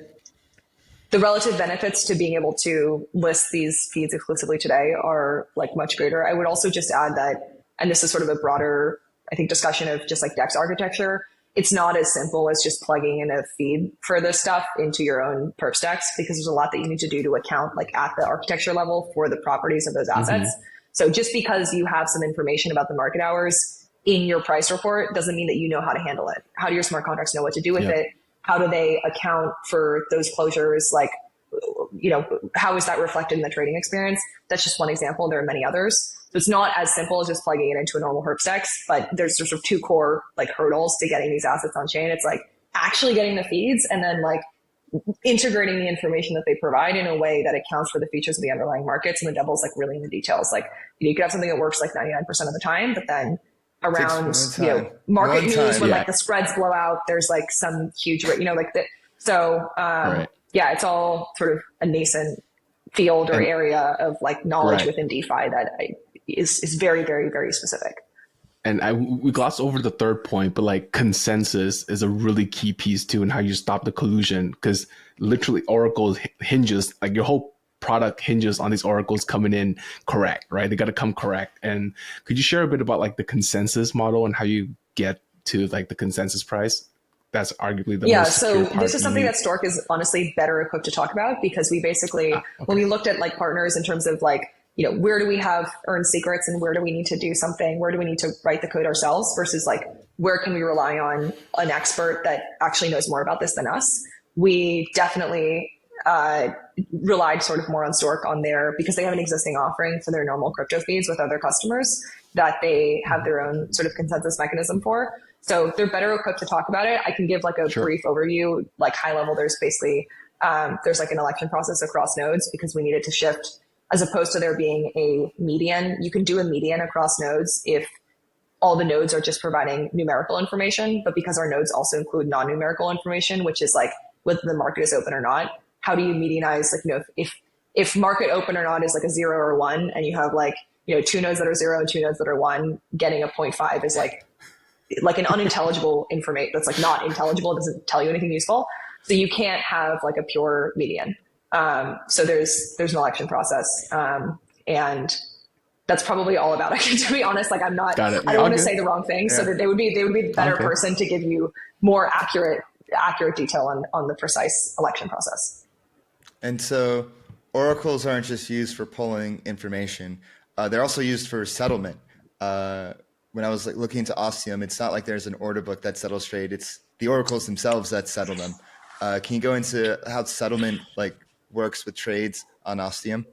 relative benefits to being able to list these feeds exclusively today are like much greater. I would also just add that, and this is sort of a broader, I think, discussion of just like DEX architecture. It's not as simple as just plugging in a feed for this stuff into your own perp stacks because there's a lot that you need to do to account like at the architecture level for the properties of those assets. So just because you have some information about the market hours in your price report doesn't mean that you know how to handle it. How do your smart contracts know what to do with Yep. it? How do they account for those closures? Like, how is that reflected in the trading experience? That's just one example. There are many others. So it's not as simple as just plugging it into a normal Herp stacks, but there's sort of two core like hurdles to getting these assets on chain. It's like actually getting the feeds and then like integrating the information that they provide in a way that accounts for the features of the underlying markets. And the devil's like really in the details. Like you could have something that works like 99% of the time, but then around market news when like the spreads blow out, there's like some huge like that. So Right. yeah, it's all sort of a nascent field or area of like knowledge Right. within DeFi that is very, very, very specific. And we glossed over the third point, but like consensus is a really key piece too, and how you stop the collusion, because literally oracles hinges, like your whole product hinges on these oracles coming in correct, right? They got to come correct. And could you share a bit about like the consensus model and how you get to like the consensus price? That's arguably the most secure part. This is something that Stork is honestly better equipped to talk about because we basically, when we looked at like partners in terms of like, where do we have earned secrets and where do we need to do something? Where do we need to write the code ourselves versus like, where can we rely on an expert that actually knows more about this than us? We definitely relied sort of more on Stork on their, because they have an existing offering for their normal crypto feeds with other customers that they have their own sort of consensus mechanism for. So they're better equipped to talk about it. I can give like a brief overview, like high level. There's basically, there's like an election process across nodes because we needed to shift as opposed to there being a median. You can do a median across nodes if all the nodes are just providing numerical information, but because our nodes also include non-numerical information, which is like whether the market is open or not, how do you medianize, like, if market open or not is like a 0 or 1 and you have like, two nodes that are 0 and two nodes that are 1, getting a 0.5 is like an unintelligible information that's like not intelligible. It doesn't tell you anything useful. So you can't have like a pure median. So there's an election process. And that's probably all about it. To be honest, like I don't want to say the wrong thing. So that they would be the better person to give you more accurate detail on the precise election process. And so oracles aren't just used for pulling information. They're also used for settlement. When I was like looking into Ostium, it's not like there's an order book that settles trade. It's the oracles themselves that settle them. Can you go into how settlement like works with trades on Ostium?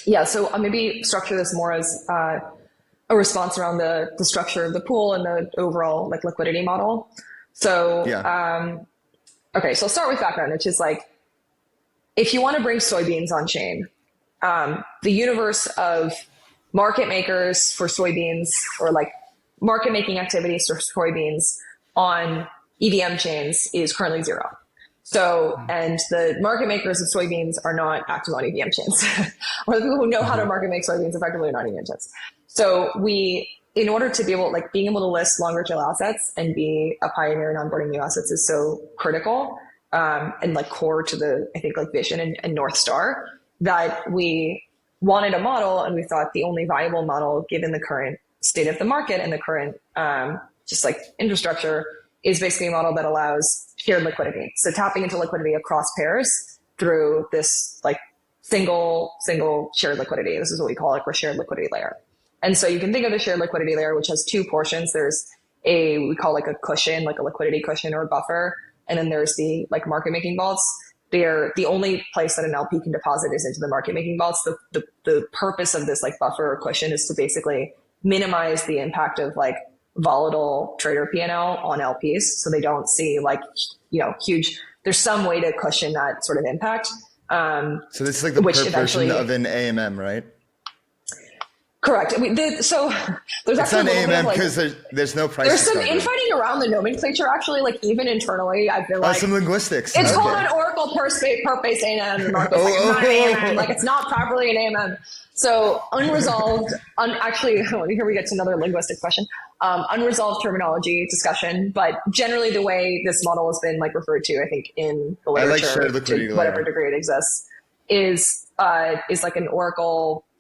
Yeah, so I'll maybe structure this more as a response around the structure of the pool and the overall like liquidity model. So, Yeah. okay, so I'll start with background, which is like, if you want to bring soybeans on chain, the universe of market makers for soybeans, or like market making activities for soybeans on EVM chains, is currently zero. So, and the market makers of soybeans are not active on EVM chains, or the people who know how to market make soybeans effectively are not EVM chains. So in order to be able, like being able to list longer tail assets and be a pioneer in onboarding new assets is so critical, and like core to the, I think, like vision and North Star, that we wanted a model, and we thought the only viable model, given the current state of the market and the current just like infrastructure, is basically a model that allows shared liquidity. So tapping into liquidity across pairs through this like single shared liquidity. This is what we call like our shared liquidity layer. And so you can think of the shared liquidity layer, which has two portions. There's we call like a cushion, like a liquidity cushion or a buffer. And then there's the like market making vaults. They're the only place that an LP can deposit is into the market making vaults. The purpose of this like buffer or cushion is to basically minimize the impact of like volatile trader P&L on LPs. So they don't see like, huge, there's some way to cushion that sort of impact. So this is like the Perp version of an AMM, right? Correct. So there's it's actually not AMM because there's no price. There's some infighting around the nomenclature, actually. Like even internally, I've been like, some linguistics. It's called an Oracle Perp-based AMM. The market's like, it's not an AMM. Like it's not properly an AMM. So unresolved. Actually, here we get to another linguistic question. Unresolved terminology discussion, but generally the way this model has been like referred to, I think, in the literature, to whatever degree it exists, is like an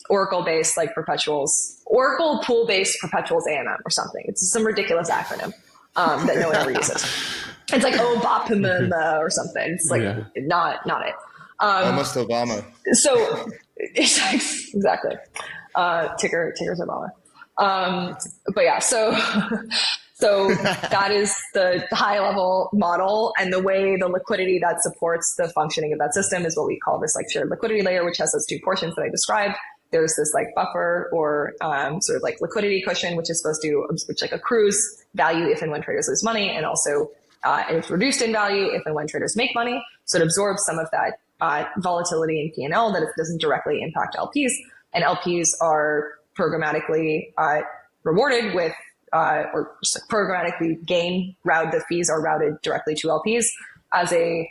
Oracle-based like perpetuals, Oracle pool-based perpetuals AMM or something. It's some ridiculous acronym that no one ever uses. It's like OBAPMM or something. It's like not it. Almost Obama. So exactly. Ticker's Obama. But yeah, so that is the high level model, and the way the liquidity that supports the functioning of that system is what we call this like shared liquidity layer, which has those two portions that I described. There's this like buffer or sort of like liquidity cushion, which is supposed to, which like accrues value if and when traders lose money, and also it's reduced in value if and when traders make money. So it absorbs some of that volatility in P&L that it doesn't directly impact LPs, and LPs are programmatically rewarded with or programmatically the fees are routed directly to LPs as a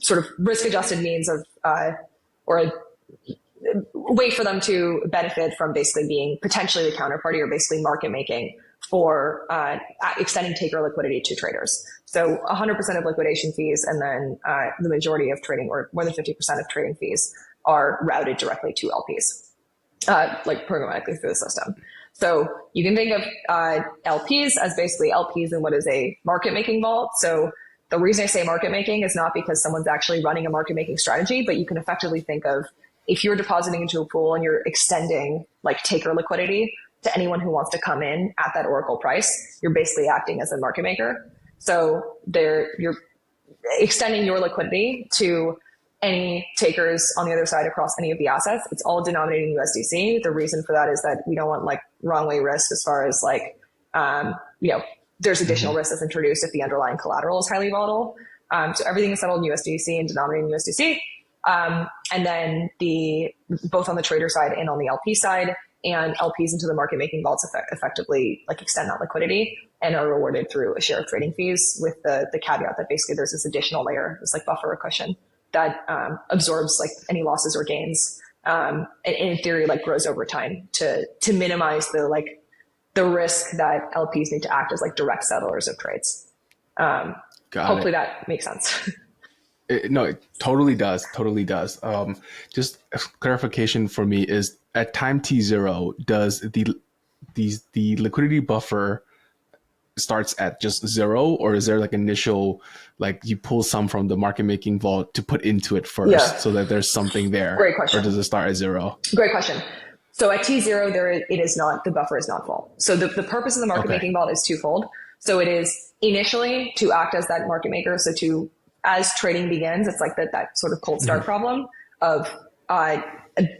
sort of risk-adjusted means of or a way for them to benefit from basically being potentially the counterparty or basically market making for extending taker liquidity to traders. So 100% of liquidation fees, and then the majority of trading, or more than 50% of trading fees, are routed directly to LPs, like programmatically through the system. So you can think of LPs as basically LPs in what is a market making vault. So the reason I say market making is not because someone's actually running a market making strategy, but you can effectively think of, if you're depositing into a pool and you're extending like taker liquidity to anyone who wants to come in at that Oracle price, you're basically acting as a market maker. So you're extending your liquidity to any takers on the other side across any of the assets. It's all denominated in USDC. The reason for that is that we don't want like wrong way risk as far as like, there's additional risk that's introduced if the underlying collateral is highly volatile. So everything is settled in USDC and denominated in USDC. And then both on the trader side and on the LP side, and LPs into the market making vaults effectively like extend that liquidity and are rewarded through a share of trading fees, with the caveat that basically there's this additional layer, this like buffer or cushion that absorbs like any losses or gains, and in theory like grows over time to minimize the risk that LPs need to act as like direct settlers of trades. Hopefully that makes sense. No, it totally does. Totally does. Just a clarification for me is, at time T0, does the liquidity buffer starts at just 0, or is there like initial, like you pull some from the market making vault to put into it first so that there's something there? Great question. Or does it start at 0? Great question. So at T0, it is not, the buffer is not full. So the purpose of the market making vault is twofold. So it is initially to act as that market maker. So as trading begins, it's like that sort of cold start problem of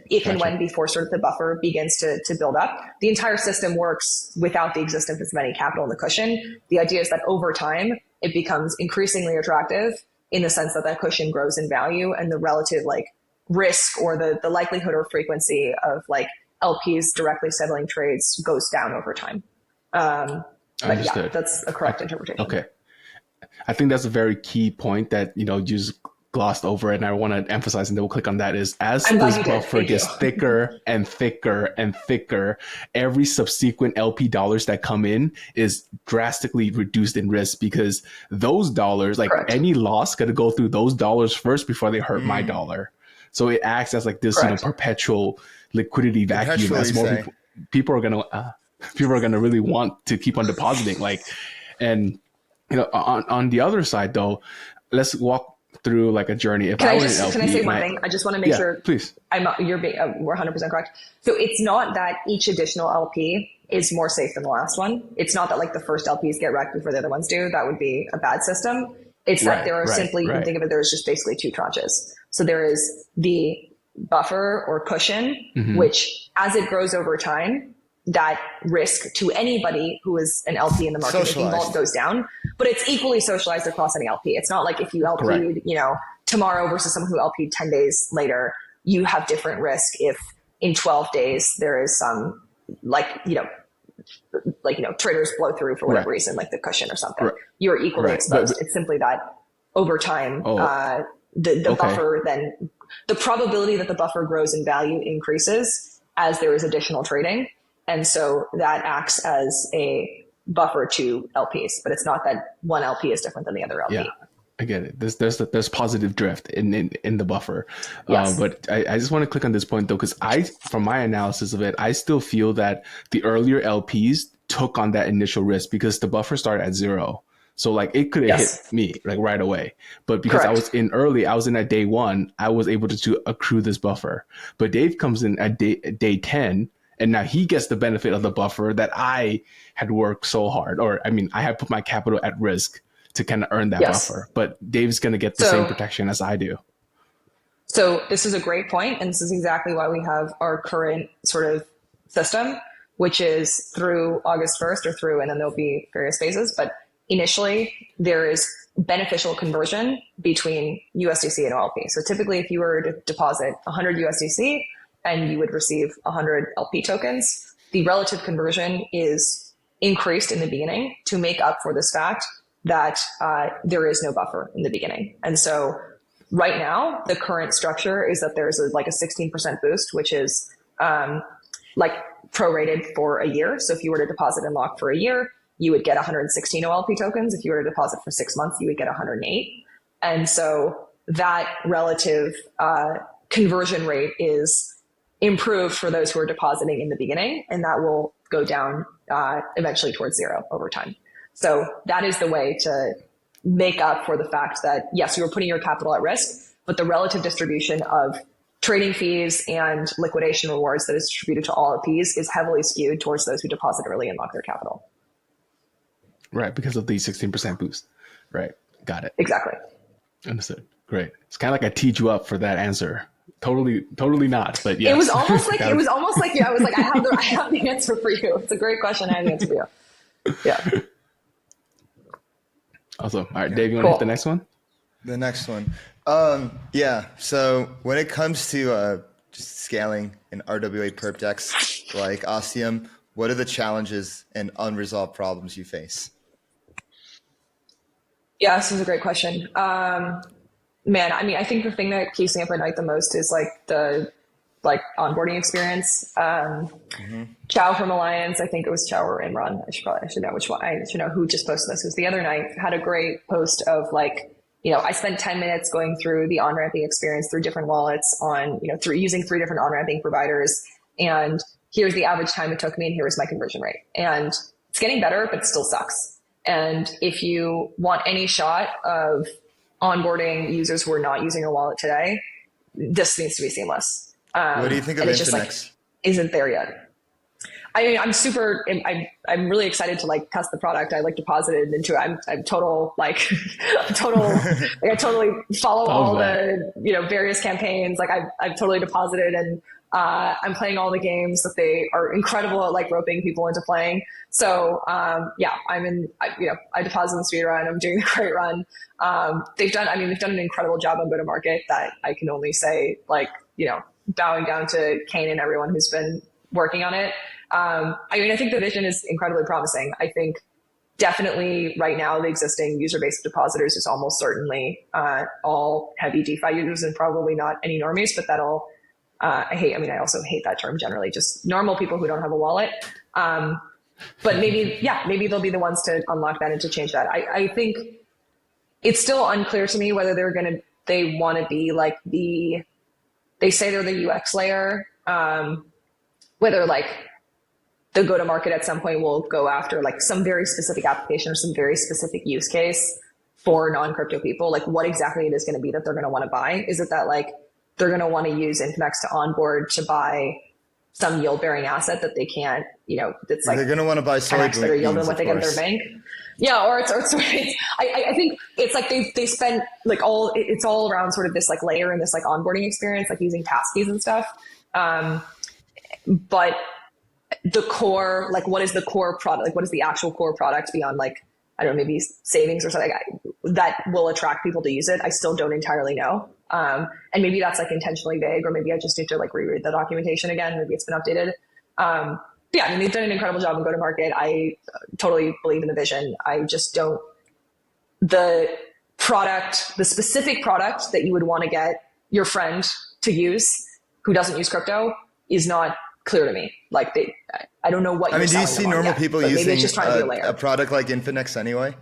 if and when before sort of the buffer begins to build up. The entire system works without the existence of as many capital in the cushion. The idea is that over time, it becomes increasingly attractive in the sense that that cushion grows in value and the relative like risk or the likelihood or frequency of like LPs directly settling trades goes down over time. But Understood. yeah, that's a correct interpretation. Okay. I think that's a very key point that, you just glossed over, and I want to emphasize and double click on that is as this buffer gets thicker and thicker and thicker, every subsequent LP dollars that come in is drastically reduced in risk because those dollars, like any loss, got to go through those dollars first before they hurt my dollar. So it acts as like this, perpetual liquidity vacuum as more people are gonna really want to keep on depositing. Like, and on the other side though, let's walk through like a journey. If can I I was an LP, can I say one thing? I just want to make sure please. We're 100% correct. So it's not that each additional LP is more safe than the last one. It's not that like the first LPs get wrecked before the other ones do. That would be a bad system. It's that there are simply, you can think of it, there's just basically two tranches. So there is the buffer or cushion, which as it grows over time, that risk to anybody who is an LP in the market making vault goes down, but it's equally socialized across any LP. It's not like if you LP'd, tomorrow versus someone who LP'd 10 days later, you have different risk if in 12 days there is some traders blow through for whatever reason, like the cushion or something. You're equally exposed. It's simply that over time, the buffer, then the probability that the buffer grows in value increases as there is additional trading. And so that acts as a buffer to LPs, but it's not that one LP is different than the other LP. Yeah, I get it. There's positive drift in the buffer. Yes. But I just want to click on this point though, because from my analysis of it, I still feel that the earlier LPs took on that initial risk because the buffer started at 0. So like it could have hit me like right away, but because I was in early, I was in at day 1, I was able to accrue this buffer. But Dave comes in at day 10. And now he gets the benefit of the buffer that I had worked so hard, or I had put my capital at risk to kind of earn that buffer. But Dave's going to get the same protection as I do. So this is a great point, and this is exactly why we have our current sort of system, which is through August 1st or through, and then there'll be various phases. But initially, there is beneficial conversion between USDC and OLP. So typically, if you were to deposit 100 USDC, and you would receive 100 LP tokens, the relative conversion is increased in the beginning to make up for this fact that there is no buffer in the beginning. And so right now, the current structure is that there's a 16% boost, which is prorated for a year. So if you were to deposit and lock for a year, you would get 116 OLP tokens. If you were to deposit for 6 months, you would get 108. And so that relative conversion rate is improved for those who are depositing in the beginning, and that will go down eventually towards 0 over time. So that is the way to make up for the fact that, yes, you are putting your capital at risk, but the relative distribution of trading fees and liquidation rewards that is distributed to all LPs is heavily skewed towards those who deposit early and lock their capital. Right, because of the 16% boost. Right, got it. Exactly. Understood. Great. It's kind of like I teed you up for that answer. Totally not. But yes. It was almost like I was like, I have the answer for you. It's a great question. I have the answer for you. Yeah. Awesome. All right, Dave, you want to hit the next one? The next one. So when it comes to just scaling an RWA perp decks like Ostium, what are the challenges and unresolved problems you face? Yeah, this is a great question. Man, I think the thing that keeps me up at night the most is the onboarding experience. Chow from Alliance, I think it was Chow or Imran. I should know which one. I should know who just posted this. It was the other night. Had a great post of I spent 10 minutes going through the on-ramping experience through different wallets through using 3 different on-ramping providers. And here's the average time it took me, and here is my conversion rate. And it's getting better, but it still sucks. And if you want any shot of onboarding users who are not using your wallet today, this needs to be seamless. What do you think of Infinex? Isn't there yet. I mean, I'm really excited to like test the product. I like deposited into it. I'm total, like total, like I totally follow all the, various campaigns. Like I've totally deposited, and I'm playing all the games that they are incredible at like roping people into playing. So, yeah, I deposited in the speed run. I'm doing a great run. They've done an incredible job on go-to-market that I can only say, like, bowing down to Kane and everyone who's been working on it. I think the vision is incredibly promising. I think definitely right now the existing user base of depositors is almost certainly all heavy DeFi users and probably not any normies, but that'll, I also hate that term generally, just normal people who don't have a wallet. But maybe they'll be the ones to unlock that and to change that. I think it's still unclear to me whether they want to be like they say they're the UX layer, whether like the go-to-market at some point will go after like some very specific application or some very specific use case for non-crypto people, like what exactly it is going to be that they're going to want to buy. Is it that like they're going to want to use Infinex to onboard to buy some yield-bearing asset that they can't, that's like they're going to want to buy soybeans better yield than what they get at their bank. Yeah, or it's I think it's like they spend like it's all around sort of this like layer and this like onboarding experience, like using passkeys and stuff. But the core, like what is the core product? Like what is the actual core product beyond like, I don't know, maybe savings or something that will attract people to use it? I still don't entirely know. And maybe that's like intentionally vague, or maybe I just need to like reread the documentation again. Maybe it's been updated. Yeah, I mean, they've done an incredible job in go-to-market. I totally believe in the vision. I just don't, the specific product that you would want to get your friend to use who doesn't use crypto is not clear to me. Like I don't know what. I mean, do you see normal people using just trying to be a product like Infinex anyway?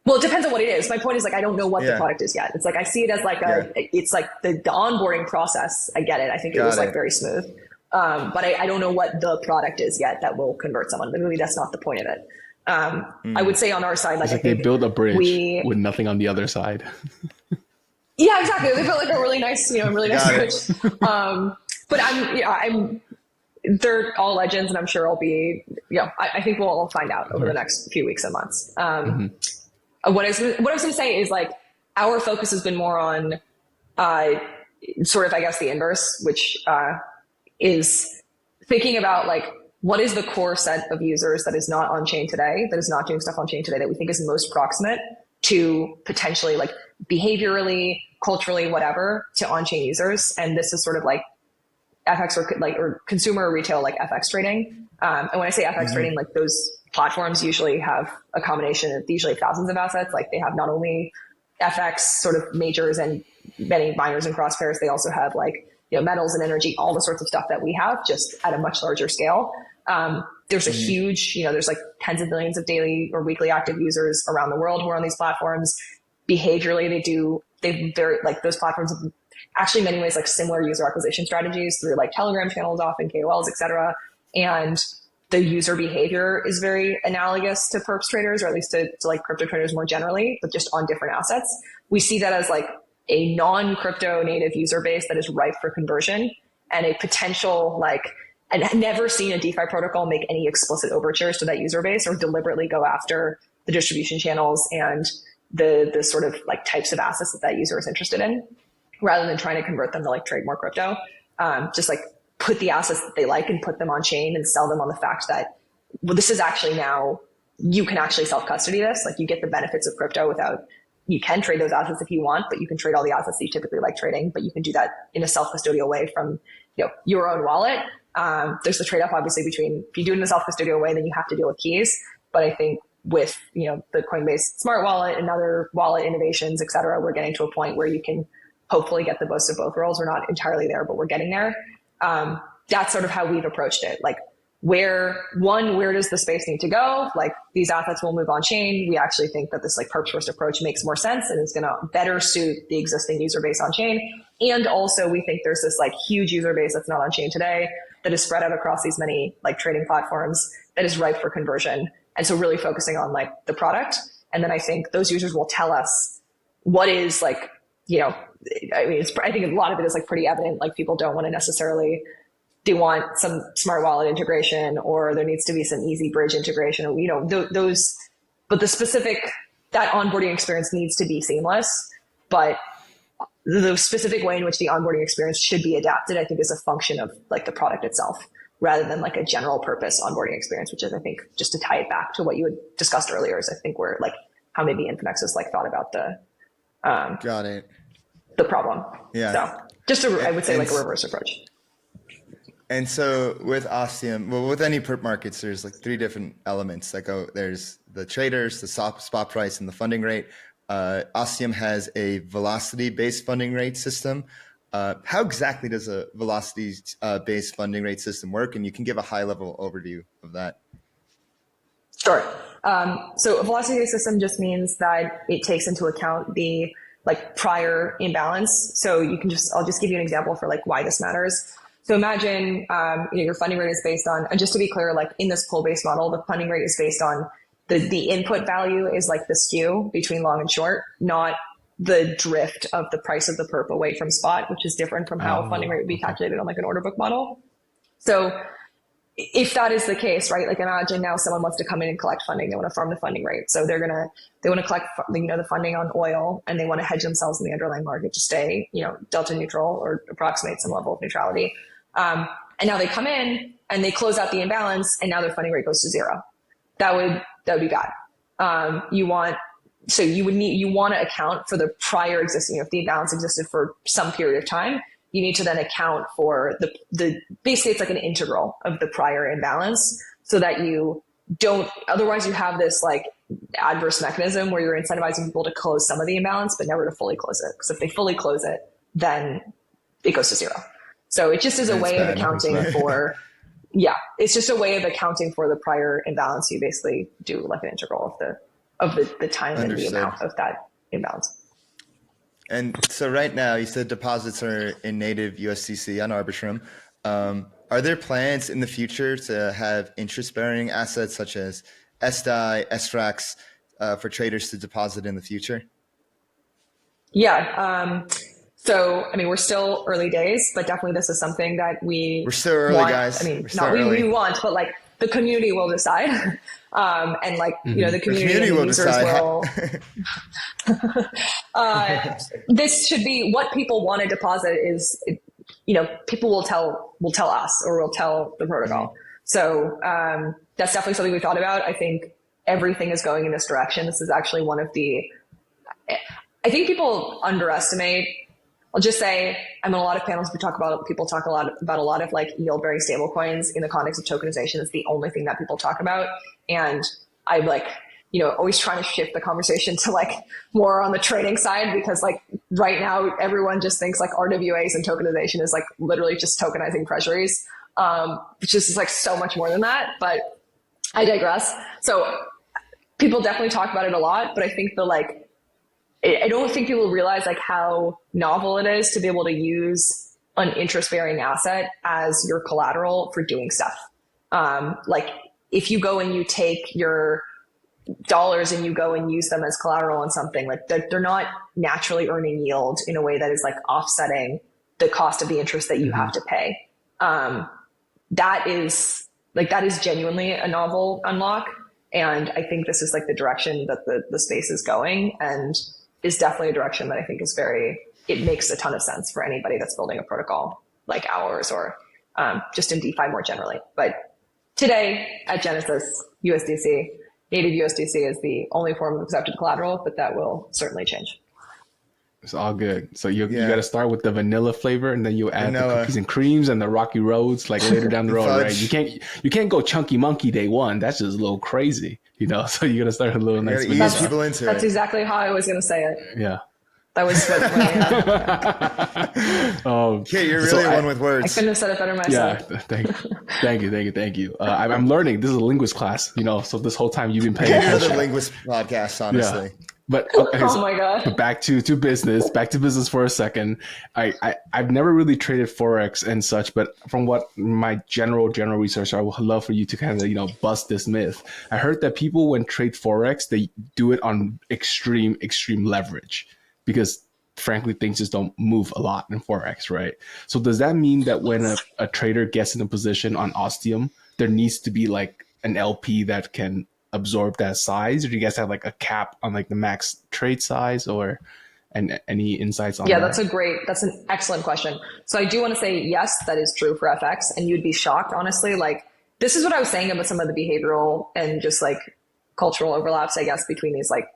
Well, it depends on what it is. My point is like, I don't know what the product is yet. It's like, I see it as like it's like the onboarding process. I get it. I think it was like very smooth. But I don't know what the product is yet that will convert someone. But maybe that's not the point of it. I would say on our side, like they build a bridge with nothing on the other side. Yeah, exactly. They built like a really nice, bridge. But they're all legends, and I'm sure I'll be, I think we'll all find out over the next few weeks and months. What I was going to say is like, our focus has been more on sort of, I guess, the inverse, which is thinking about like, what is the core set of users that is not on chain today, that is not doing stuff on chain today, that we think is most proximate to potentially like behaviorally, culturally, whatever, to on-chain users. And this is sort of like FX or consumer or retail, like FX trading. And when I say FX trading, like those platforms usually have a combination of usually thousands of assets. Like they have not only FX sort of majors and many miners and cross pairs, they also have like, metals and energy, all the sorts of stuff that we have, just at a much larger scale. There's a huge, there's like tens of millions of daily or weekly active users around the world who are on these platforms. Behaviorally, those platforms have actually in many ways like similar user acquisition strategies through like Telegram channels, often KOLs, et cetera. And the user behavior is very analogous to perps traders, or at least to like crypto traders more generally, but just on different assets. We see that as like a non-crypto native user base that is ripe for conversion, and a potential like, and I've never seen a DeFi protocol make any explicit overtures to that user base or deliberately go after the distribution channels and the sort of like types of assets that user is interested in, rather than trying to convert them to like trade more crypto. Just like put the assets that they like and put them on chain and sell them on the fact that, well, this is actually now, you can actually self-custody this. Like you get the benefits of crypto without, you can trade those assets if you want, but you can trade all the assets that you typically like trading, but you can do that in a self-custodial way from your own wallet. There's the trade-off obviously between, if you do it in a self-custodial way, then you have to deal with keys. But I think with the Coinbase Smart Wallet and other wallet innovations, et cetera, we're getting to a point where you can hopefully get the most of both worlds. We're not entirely there, but we're getting there. That's sort of how we've approached it. Like where does the space need to go? Like these assets will move on chain. We actually think that this like perps first approach makes more sense and is going to better suit the existing user base on chain. And also we think there's this like huge user base that's not on chain today that is spread out across these many like trading platforms that is ripe for conversion. And so really focusing on like the product. And then I think those users will tell us what is like, I think a lot of it is like pretty evident. Like people don't want to necessarily they want some smart wallet integration, or there needs to be some easy bridge integration, or, you know, those, but that onboarding experience needs to be seamless. But the specific way in which the onboarding experience should be adapted, I think, is a function of like the product itself, rather than like a general purpose onboarding experience, which is, I think, just to tie it back to what you had discussed earlier, is I think where like how maybe Infinex has like thought about Got it. the problem. Yeah. So just I would say like a reverse approach. And so with Ostium, well, with any perp markets, there's like 3 different elements that go. There's the traders, the spot price, and the funding rate. Ostium has a velocity-based funding rate system. How exactly does a velocity-based funding rate system work? And you can give a high-level overview of that. Sure. So a velocity-based system just means that it takes into account the like prior imbalance. So I'll just give you an example for like why this matters. So imagine your funding rate is based on, and just to be clear, like in this pull-based model, the funding rate is based on the input value is like the skew between long and short, not the drift of the price of the perp away from spot, which is different from how funding rate would be calculated on like an order book model. So if that is the case, right, like imagine now someone wants to come in and collect funding. They want to farm the funding rate. So they want to collect, the funding on oil, and they want to hedge themselves in the underlying market to stay, delta neutral or approximate some level of neutrality. And now they come in and they close out the imbalance, and now their funding rate goes to 0. That would be bad. You want to account for the prior existing, if the imbalance existed for some period of time, you need to then account for the basically it's like an integral of the prior imbalance, so that you don't, otherwise you have this like adverse mechanism where you're incentivizing people to close some of the imbalance, but never to fully close it. Because if they fully close it, then it goes to 0. So it just is a way of accounting for, it's just a way of accounting for the prior imbalance. You basically do like an integral of the time and the amount of that imbalance. And so right now, you said deposits are in native USDC on Arbitrum. Are there plans in the future to have interest-bearing assets such as SDI, SFRAX for traders to deposit in the future? Yeah. So, I mean, we're still early days, but definitely this is something that we're still early, want. Guys. I mean, not we want, but like the community will decide. And like, the community will decide. This should be what people want to deposit is, people will tell us, or will tell the protocol. Mm-hmm. So, that's definitely something we thought about. I think everything is going in this direction. This is actually one of I think people underestimate. I'll just say, I'm in a lot of panels. People talk a lot about like yield bearing stable coins in the context of tokenization. It's the only thing that people talk about. And I'm like, always trying to shift the conversation to like more on the trading side, because like right now everyone just thinks like RWAs and tokenization is like literally just tokenizing treasuries, which is like so much more than that, but I digress. So people definitely talk about it a lot, but I think I don't think people realize like how novel it is to be able to use an interest-bearing asset as your collateral for doing stuff. Like if you go and you take your dollars and you go and use them as collateral on something, like they're not naturally earning yield in a way that is like offsetting the cost of the interest that you have to pay. That is genuinely a novel unlock. And I think this is like the direction that the space is going, and is definitely a direction that I think is it makes a ton of sense for anybody that's building a protocol like ours, or just in DeFi more generally. But today at Genesis, USDC, native USDC is the only form of accepted collateral, but that will certainly change. It's all good. So you got to start with the vanilla flavor, and then you add the cookies and creams and the rocky roads like later down the road, right? You can't go chunky monkey day one. That's just a little crazy, So you got to start a little nice. Ease people into That's exactly how I was going to say it. Yeah. That was Kate, you're really one with words. I couldn't have said it better myself. Yeah, thank you. I'm learning. This is a linguist class, so this whole time you've been paying attention. You're the linguist podcast, honestly. Yeah. But oh my God. But back to business for a second. I've never really traded Forex and such, but from what my general research, I would love for you to kind of, bust this myth. I heard that people when trade Forex, they do it on extreme leverage, because frankly, things just don't move a lot in Forex, right? So does that mean that when a trader gets in a position on Ostium, there needs to be like an LP that can absorb that size? Or do you guys have like a cap on like the max trade size, or and any insights on that? That's an excellent question. So I do want to say, yes, that is true for FX. And you'd be shocked, honestly. Like, this is what I was saying about some of the behavioral and just like cultural overlaps, I guess, between these like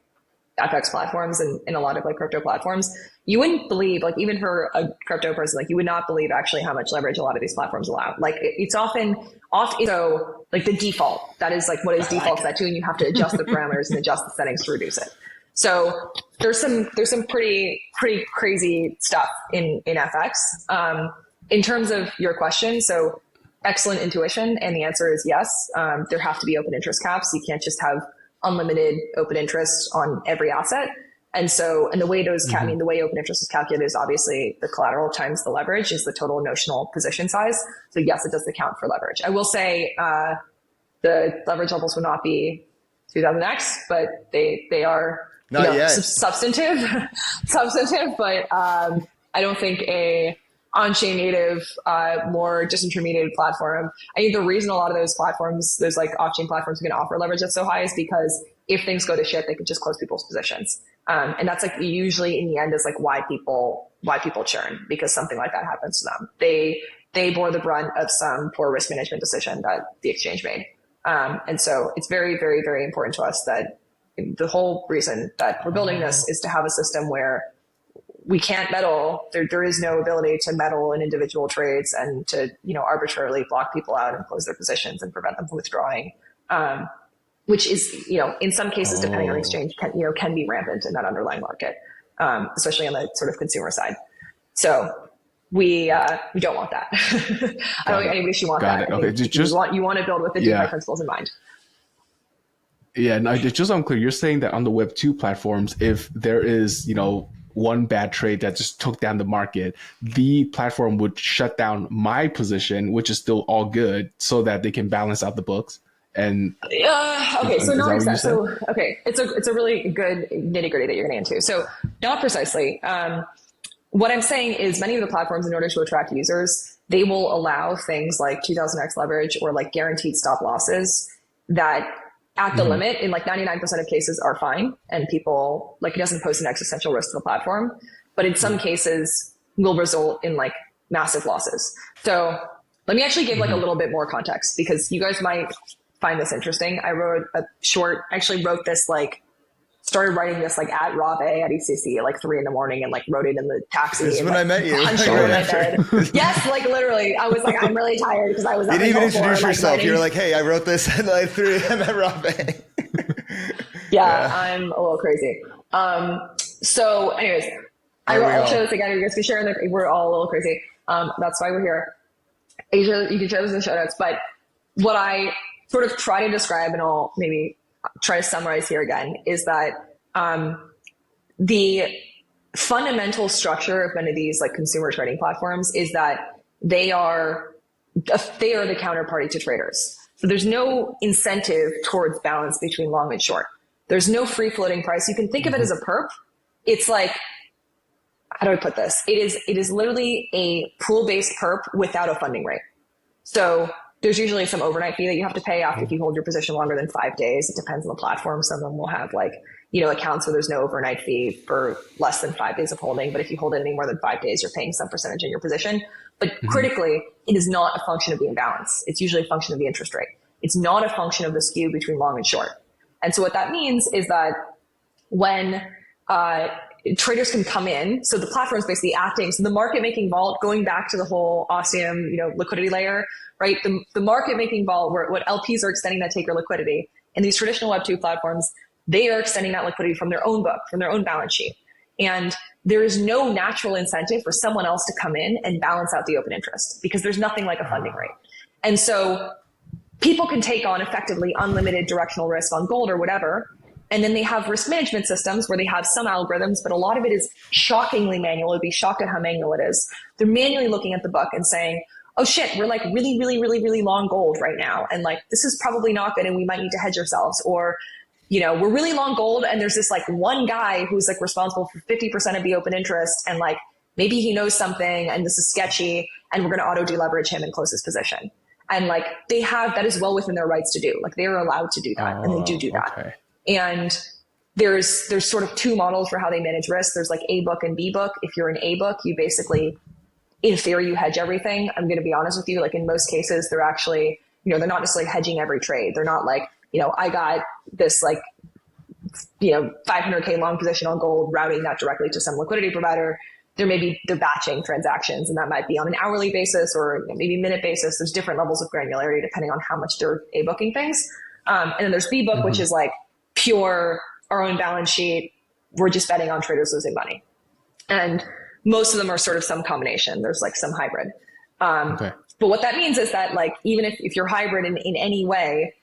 FX platforms and a lot of like crypto platforms. You wouldn't believe, like, even for a crypto person, like, you would not believe actually how much leverage a lot of these platforms allow. Like, it's often so like the default, that is like what is default set to, and you have to adjust the parameters and adjust the settings to reduce it. So there's some pretty crazy stuff in FX. In terms of your question, so excellent intuition, and the answer is yes. There have to be open interest caps. You can't just have unlimited open interest on every asset. And so, and the way those, I mean, the way open interest is calculated is obviously the collateral times the leverage is the total notional position size. So yes, it does account for leverage. I will say the leverage levels would not be 2000x, but they are not yet substantive, but I don't think a on-chain native, more disintermediated platform. I think the reason a lot of those platforms, those like off-chain platforms can offer leverage that's so high is because if things go to shit, they could just close people's positions. And that's like usually in the end is like why people churn, because something like that happens to them. They bore the brunt of some poor risk management decision that the exchange made. And so it's very, very, very important to us that the whole reason that we're building this is to have a system where we can't meddle. There is no ability to meddle in individual trades and to, arbitrarily block people out and close their positions and prevent them from withdrawing. Which is, in some cases, depending on the exchange, can be rampant in that underlying market, especially on the sort of consumer side. So we don't want that. I don't think anybody should want that. Okay. You want to build with the DeFi principles in mind. Yeah, no, just so I'm clear, you're saying that on the Web 2 platforms, if there is, one bad trade that just took down the market, the platform would shut down my position, which is still all good, so that they can balance out the books. And okay, so not exactly. So okay, it's a really good nitty gritty that you're getting into. So not precisely. What I'm saying is many of the platforms, in order to attract users, they will allow things like 2000x leverage or like guaranteed stop losses that at the limit in like 99% of cases are fine. And people, like, it doesn't pose an existential risk to the platform, but in some cases will result in like massive losses. So let me actually give like a little bit more context, because you guys might find this interesting. I started writing this like at RWA at ECC at like 3 a.m. and like wrote it in the taxi. This is when I met you. Yes, like literally. I was like, I'm really tired because I was. You didn't even introduce yourself. You were like, hey, I wrote this at like 3 a.m. at RWA. Yeah, I'm a little crazy. So anyways, I'll show this again. You guys can share that we're all a little crazy. That's why we're here. Asia, you can share this in the show notes. But what I sort of try to describe, and I'll maybe try to summarize here again, is that the fundamental structure of many of these like consumer trading platforms is that they are the counterparty to traders. So there's no incentive towards balance between long and short. There's no free floating price. You can think of it as a perp. It's like, how do I put this? It is literally a pool-based perp without a funding rate. So there's usually some overnight fee that you have to pay after if you hold your position longer than 5 days. It depends on the platform. Some of them will have like, accounts where there's no overnight fee for less than 5 days of holding. But if you hold it any more than 5 days, you're paying some percentage in your position. But critically, it is not a function of the imbalance. It's usually a function of the interest rate. It's not a function of the skew between long and short. And so what that means is that when traders can come in, so the platform is basically acting, so the market making vault, going back to the whole Ostium, liquidity layer, right? The market making vault, where what LPs are extending that taker liquidity, and these traditional Web2 platforms, they are extending that liquidity from their own book, from their own balance sheet. And there is no natural incentive for someone else to come in and balance out the open interest, because there's nothing like a funding rate. And so people can take on effectively unlimited directional risk on gold or whatever. And then they have risk management systems where they have some algorithms, but a lot of it is shockingly manual. You'd be shocked at how manual it is. They're manually looking at the book and saying, oh shit, we're like really, really, really, really long gold right now. And like, this is probably not good and we might need to hedge ourselves. Or we're really long gold, and there's this like one guy who's like responsible for 50% of the open interest, and like maybe he knows something and this is sketchy, and we're going to auto deleverage him and close his position. And like that is well within their rights to do. Like they are allowed to do that, and they do that. Okay. And there's sort of two models for how they manage risk. There's like A book and B book. If you're an A book, you basically, in theory, you hedge everything. I'm going to be honest with you. Like in most cases, they're actually, they're not necessarily hedging every trade. They're not like, I got this like, 500K long position on gold, routing that directly to some liquidity provider. They're batching transactions, and that might be on an hourly basis or maybe minute basis. There's different levels of granularity depending on how much they're A booking things. And then there's B book, which is like pure our own balance sheet. We're just betting on traders losing money. And most of them are sort of some combination. There's like some hybrid. But what that means is that like, even if you're hybrid in any way,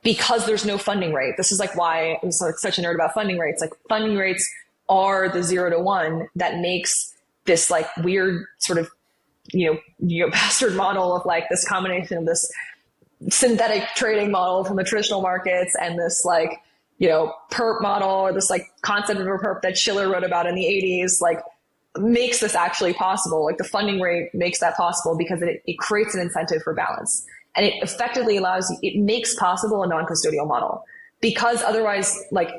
because there's no funding rate, this is like why I'm such a nerd about funding rates. Like funding rates are the 0 to 1 that makes this like weird sort of, bastard model of like this combination of this synthetic trading model from the traditional markets and this like, perp model, or this like concept of a perp that Shiller wrote about in the 80s, like makes this actually possible. Like the funding rate makes that possible because it creates an incentive for balance. And it effectively it makes possible a non-custodial model, because otherwise like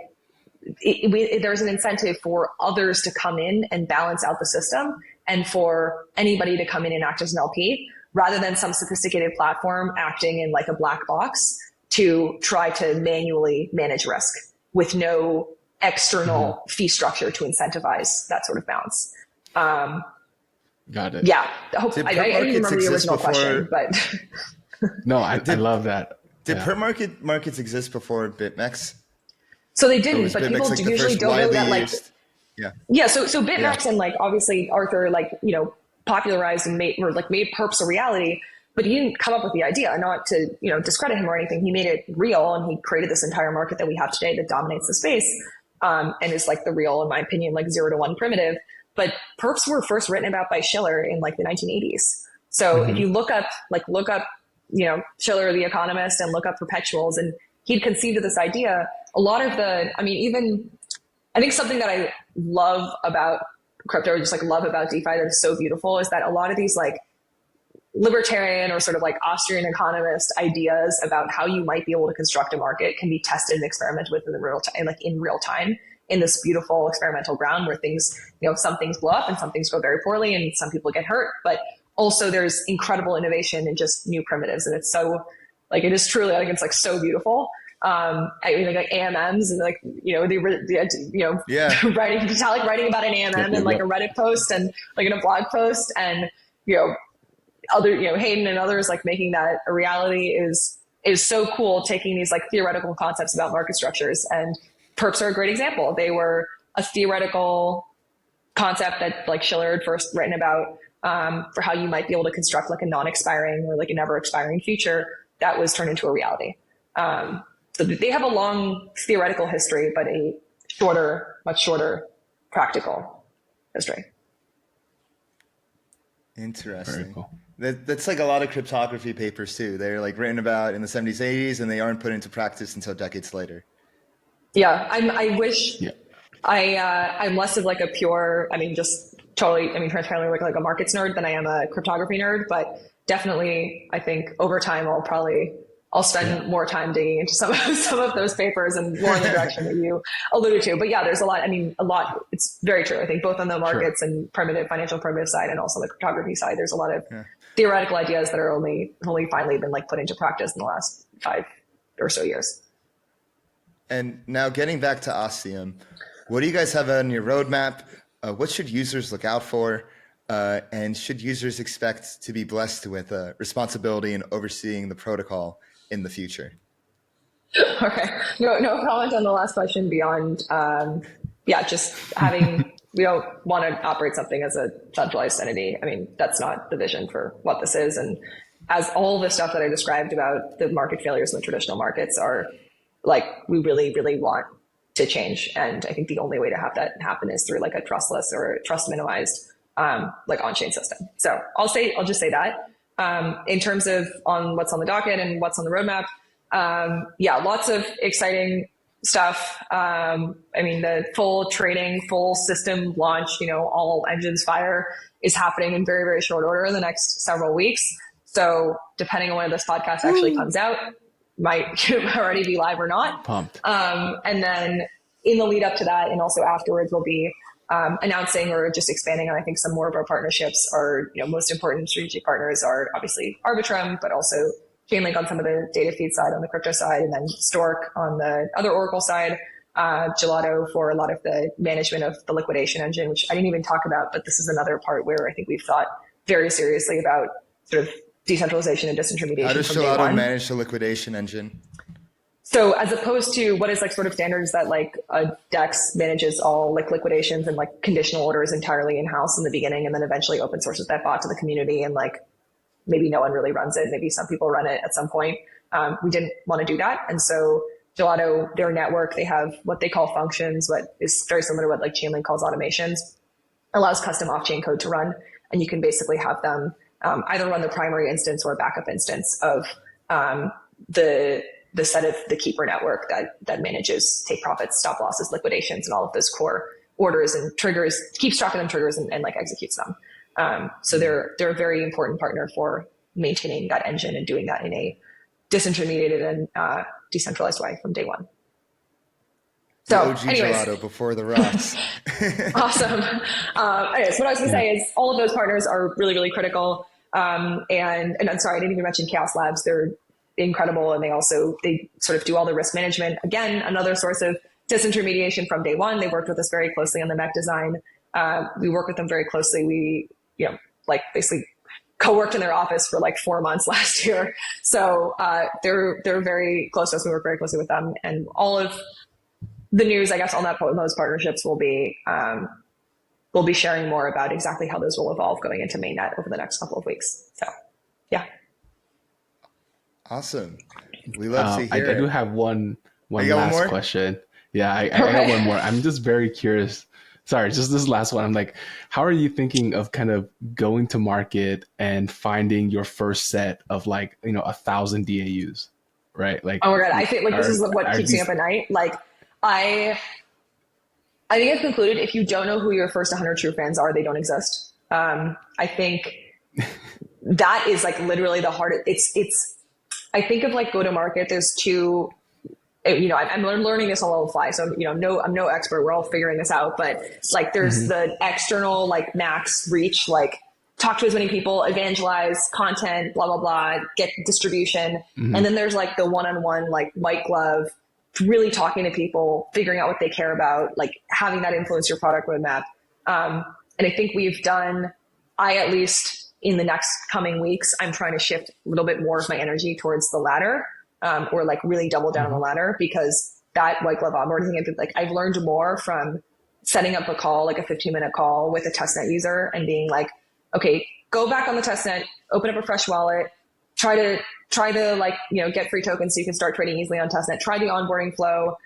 there's an incentive for others to come in and balance out the system, and for anybody to come in and act as an LP, rather than some sophisticated platform acting in like a black box to try to manually manage risk with no external fee structure to incentivize that sort of balance. Got it. Yeah. I didn't remember the original question, but. No, I love that. Did perp markets exist before BitMEX? So they didn't, but people like usually don't know that, like, so BitMEX and like obviously Arthur, like, popularized and made perps a reality, but he didn't come up with the idea, not to, discredit him or anything. He made it real, and he created this entire market that we have today that dominates the space, and is like the real, in my opinion, like 0 to 1 primitive. But perps were first written about by Shiller in like the 1980s. So if you look up, Shiller, the economist, and look up perpetuals, and he'd conceived of this idea. A lot of I think something that I love about crypto, or just like love about DeFi that is so beautiful, is that a lot of these like libertarian or sort of like Austrian economist ideas about how you might be able to construct a market can be tested and experimented with in real time in this beautiful experimental ground where things, some things blow up and some things go very poorly and some people get hurt, but also there's incredible innovation in just new primitives. And it's so like, it is truly, I think it's like so beautiful. Like AMMs and like, writing Vitalik writing about an AMM and like a Reddit post and like in a blog post, and, Hayden and others like making that a reality is so cool, taking these like theoretical concepts about market structures. And perps are a great example. They were a theoretical concept that like Shiller had first written about, for how you might be able to construct like a non-expiring or like a never expiring future that was turned into a reality. So they have a long theoretical history, but a much shorter practical history. Interesting. Very cool. That's like a lot of cryptography papers too. They're like written about in the 70s, 80s, and they aren't put into practice until decades later. Yeah, I wish I'm less of like a pure, transparently like a markets nerd than I am a cryptography nerd, but definitely I think over time I'll spend more time digging into some of those papers and more in the direction that you alluded to. But yeah, there's a lot. It's very true. I think both on the markets and financial primitive side, and also the cryptography side, there's a lot of theoretical ideas that are only finally been like put into practice in the last 5 or so years. And now getting back to Ostium, what do you guys have on your roadmap? What should users look out for? And should users expect to be blessed with responsibility in overseeing the protocol in the future? Okay. No comment on the last question beyond, just having, we don't want to operate something as a centralized entity. That's not the vision for what this is. And as all the stuff that I described about the market failures in the traditional markets are like, we really, really want to change. And I think the only way to have that happen is through like a trustless or a trust minimized, like on-chain system. So I'll just say that. In terms of on what's on the docket and what's on the roadmap, lots of exciting stuff. I mean, the full trading, full system launch, all engines fire is happening in very, very short order in the next several weeks. So depending on when this podcast actually comes out, might already be live or not. Pumped. And then in the lead up to that, and also afterwards, we'll be announcing or just expanding on, I think, some more of our partnerships. Our most important strategic partners are obviously Arbitrum, but also Chainlink on some of the data feed side on the crypto side, and then Stork on the other Oracle side, Gelato for a lot of the management of the liquidation engine, which I didn't even talk about, but this is another part where I think we've thought very seriously about sort of decentralization and disintermediation. How does Gelato manage the liquidation engine? So as opposed to what is like sort of standards that like a DEX manages all like liquidations and like conditional orders entirely in-house in the beginning, and then eventually open sources that bot to the community, and like maybe no one really runs it. Maybe some people run it at some point. We didn't want to do that. And so Gelato, their network, they have what they call functions, what is very similar to what like Chainlink calls automations, allows custom off-chain code to run. And you can basically have them either run the primary instance or a backup instance of the set of the keeper network that manages take profits, stop losses, liquidations, and all of those core orders and triggers, keeps track of them, triggers, and like executes them. So they're a very important partner for maintaining that engine and doing that in a disintermediated and decentralized way from day one. So anyways, Gelato before the rocks. Awesome. Anyways, what I was going to say is all of those partners are really, really critical. And I'm sorry, I didn't even mention Chaos Labs. They're incredible. And they sort of do all the risk management. Again, another source of disintermediation from day one. They worked with us very closely on the mech design. We work with them very closely. We, like basically co-worked in their office for like 4 months last year. So they're very close to us. We work very closely with them, and all of the news, I guess, on those partnerships will be we'll be sharing more about exactly how those will evolve going into mainnet over the next couple of weeks. So, yeah. Awesome. We love to hear I do have one last question. Yeah, I got one more. I'm just very curious. Sorry, just this last one. I'm like, how are you thinking of kind of going to market and finding your first set of like, 1,000 DAUs, right? Like, oh my God, I think like this is what keeps me up at night. Like, I think I've concluded if you don't know who your first 100 true fans are, they don't exist. I think that is like literally the hardest. I think of like go to market. There's two. I'm learning this all on the fly. So, I'm no expert. We're all figuring this out. But like, there's the external, like max reach, like talk to as many people, evangelize content, blah, blah, blah, get distribution. And then there's like the one-on-one, like white glove, really talking to people, figuring out what they care about, like having that influence your product roadmap. And I think at least in the next coming weeks, I'm trying to shift a little bit more of my energy towards the latter. Or like really double down on the latter, because that white glove onboarding thing, I've learned more from setting up a call, like a 15-minute call with a testnet user and being like, okay, go back on the testnet, open up a fresh wallet, try to like, get free tokens so you can start trading easily on testnet, try the onboarding flow,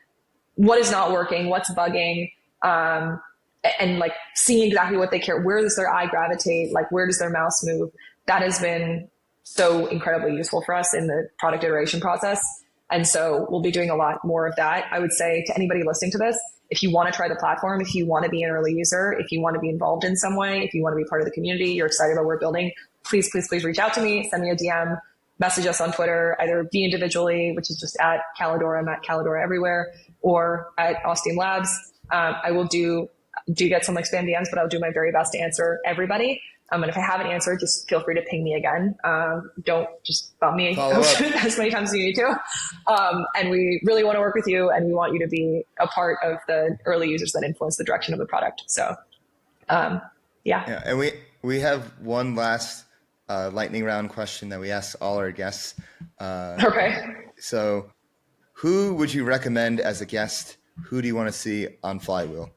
what is not working, what's bugging, and like seeing exactly what they care, where does their eye gravitate, like where does their mouse move. That has been so incredibly useful for us in the product iteration process. And so we'll be doing a lot more of that. I would say to anybody listening to this, if you want to try the platform, if you want to be an early user, if you want to be involved in some way, if you want to be part of the community, you're excited about what we're building, please, please, please reach out to me, send me a DM, message us on Twitter, either me individually, which is just at Kaledora, I'm at Kaledora everywhere, or at Ostium Labs. I will do get some like spam DMs, but I'll do my very best to answer everybody. And if I haven't answered, just feel free to ping me again. Don't just bump me as many times as you need to. And we really want to work with you, and we want you to be a part of the early users that influence the direction of the product. So, yeah. And we have one last lightning round question that we ask all our guests. Okay. So who would you recommend as a guest? Who do you want to see on Flywheel?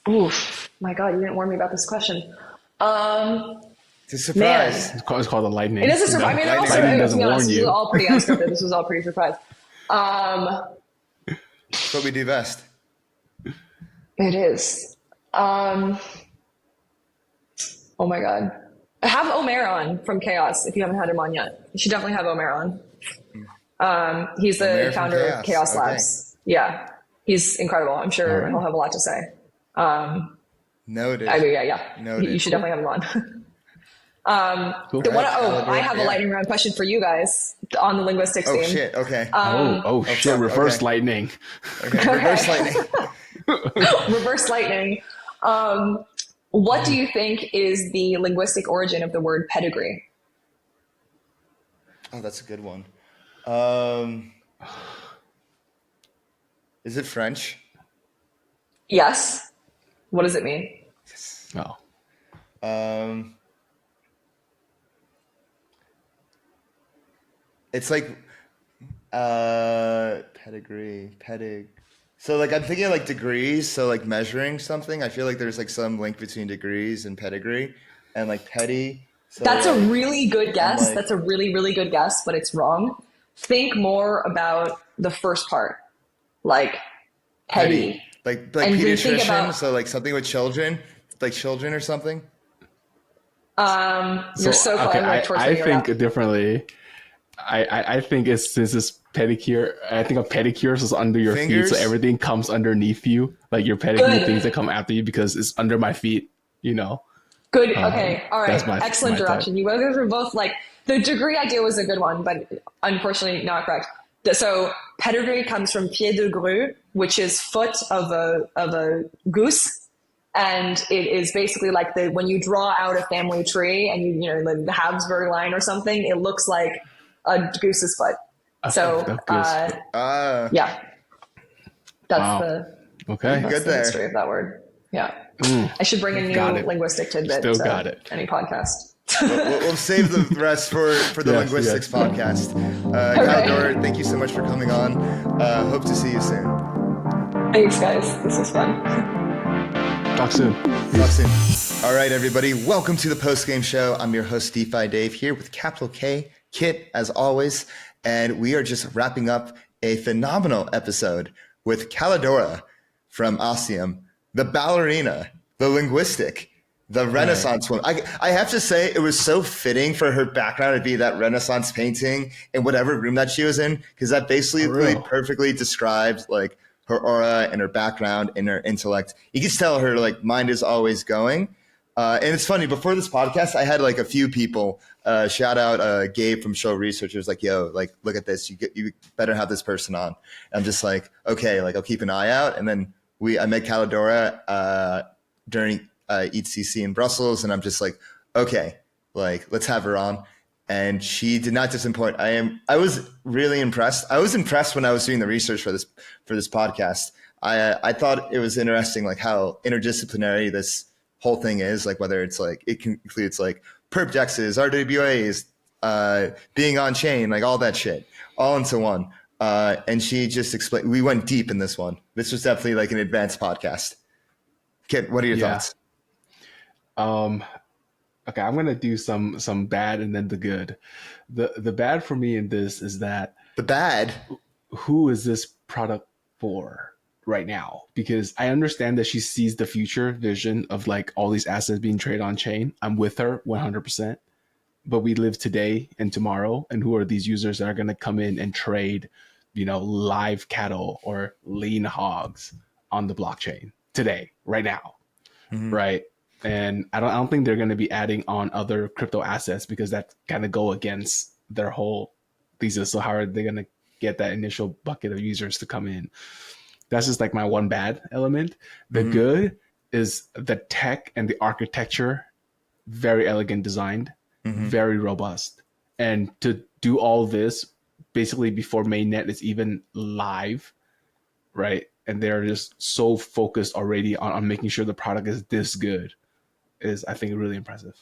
Oof, my God, you didn't warn me about this question. It's a surprise. It's called a lightning. It is a surprise. I mean, lightning doesn't warn this you. was all pretty unscripted. This was all pretty surprise. That's what we do best. It is. Oh my God. Have Omer on from Chaos if you haven't had him on yet. You should definitely have Omer on. He's the founder of Chaos Labs. Yeah, he's incredible. I'm All sure he'll right. have a lot to say. Noted. I mean, yeah. You Noted. should definitely have him on. Cool. The All one, right, I Kaledora. have a Yeah. lightning round question for you guys on the linguistics Oh theme. shit. Okay. Oh Oh shit! fuck. Reverse Okay. lightning. Okay. Reverse lightning. Reverse lightning. What do you think is the linguistic origin of the word pedigree? Oh, that's a good one. Um, is it French? Yes. What does it mean? Oh, Um, it's like pedigree, So like I'm thinking of like degrees, so like measuring something. I feel like there's like some link between degrees and pedigree, and like petty. So That's a like really good I'm guess. like That's a really, really good guess, but it's wrong. Think more about the first part, like petty, petty. like And then think pediatrician. about, So like something with children, like children or something. you're so so close. okay. I'm like I torturing you right think now. differently. I think it's since it's pedicure. I think a pedicure is under your feet, so Fingers. everything comes underneath you, like your pedigree things Good. that come after you because it's under my feet. You know, Good. Okay. All that's right. Excellent my type. direction. You guys were both like, the degree idea was a good one, but unfortunately not correct. So pedigree comes from pied de grue, which is foot of a goose. And it is basically like when you draw out a family tree and the Habsburg line or something, it looks like a goose's foot. So, That goes. yeah, that's Wow. Okay. Good the there. history of that word. Yeah. I should bring a new Got it. linguistic tidbit Still to got it. any podcast. We'll save the rest for the Yes, linguistics yes. podcast. Okay. Kaledora, thank you so much for coming on. Hope to see you soon. Thanks, guys. This was fun. Talk soon. Talk soon. All right, everybody. Welcome to the post-game show. I'm your host, DeFi Dave, here with capital K, Kit, as always. And we are just wrapping up a phenomenal episode with Kaledora from Ostium, the ballerina, the linguistic, the Renaissance woman. I have to say, it was so fitting for her background to be that Renaissance painting in whatever room that she was in, because that basically real. perfectly described like her aura and her background and her intellect. You can tell her like mind is always going. And it's funny, before this podcast, I had like a few people shout out Gabe from Show Researchers, like, yo, like, look at this. You better have this person on. And I'm just like, okay, like I'll keep an eye out. And then I met Kaledora during ECC in Brussels. And I'm just like, okay, like let's have her on. And she did not disappoint. I was really impressed. I was impressed when I was doing the research for this podcast. I thought it was interesting, like how interdisciplinary this whole thing is, like whether it's like it includes like perp dexes, RWAs, being on chain, like all that shit, all into one. And she just explained. We went deep in this one. This was definitely like an advanced podcast. Kit, what are your thoughts? Okay, I'm gonna do some bad and then the good. The bad for me in this is that The bad. who is this product for right now? Because I understand that she sees the future vision of like all these assets being traded on chain. I'm with her 100%. But we live today and tomorrow, and who are these users that are gonna come in and trade, live cattle or lean hogs on the blockchain today, right now, right? And I don't think they're going to be adding on other crypto assets because that kind of go against their whole thesis. So how are they going to get that initial bucket of users to come in? That's just like my one bad element. The good is the tech and the architecture, very elegant designed, very robust. And to do all this basically before mainnet is even live, right? And they're just so focused already on making sure the product is this good is, I think, really impressive.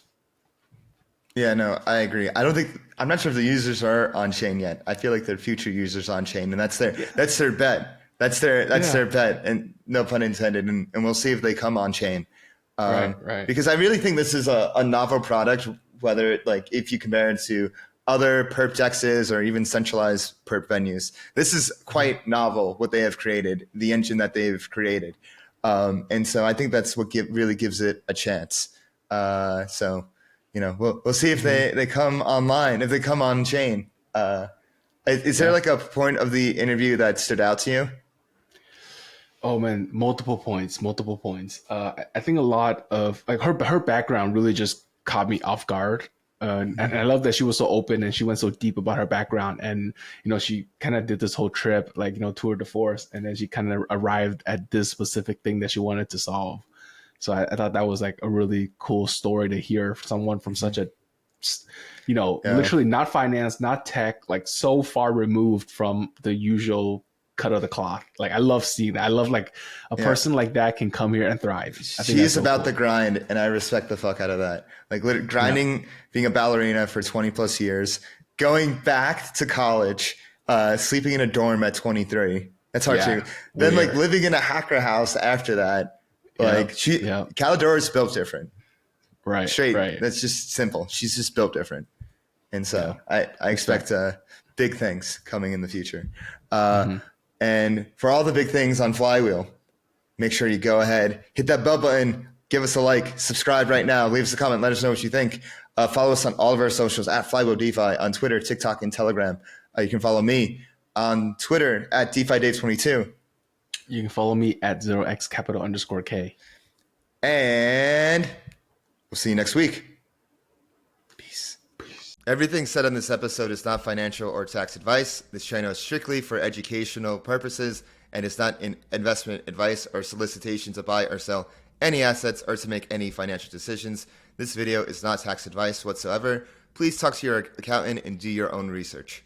Yeah, no, I agree. I'm not sure if the users are on chain yet. I feel like they're future users on chain, and that's their bet. That's their bet, and no pun intended. And we'll see if they come on chain. Right. Because I really think this is a novel product, whether like if you compare it to other perp dexes or even centralized perp venues. This is quite novel what they have created, the engine that they've created. And so I think that's what really gives it a chance. So, we'll see if they come online, if they come on chain. Is there like a point of the interview that stood out to you? Oh man, multiple points, multiple points. I think a lot of like her background really just caught me off guard. And I love that she was so open and she went so deep about her background. And, she kind of did this whole trip, like, tour de force. And then she kind of arrived at this specific thing that she wanted to solve. So I thought that was like a really cool story to hear from someone from such a, literally not finance, not tech, like so far removed from the usual cut of the cloth. Like I love seeing that. I love like a person like that can come here and thrive. I think She's so about cool. the grind, and I respect the fuck out of that. Like grinding, being a ballerina for 20 plus years, going back to college, sleeping in a dorm at 23. That's hard to. Then like living in a hacker house after that. Like Kaledora's built different. Right. Straight. Right. That's just simple. She's just built different. And so I expect big things coming in the future. And for all the big things on Flywheel, make sure you go ahead, hit that bell button, give us a like, subscribe right now, leave us a comment, let us know what you think. Follow us on all of our socials at Flywheel DeFi on Twitter, TikTok, and Telegram. You can follow me on Twitter at DeFiDave22. You can follow me at 0xcapital_K. And we'll see you next week. Peace. Everything said on this episode is not financial or tax advice. This channel is strictly for educational purposes and is not an investment advice or solicitation to buy or sell any assets or to make any financial decisions. This video is not tax advice whatsoever. Please talk to your accountant and do your own research.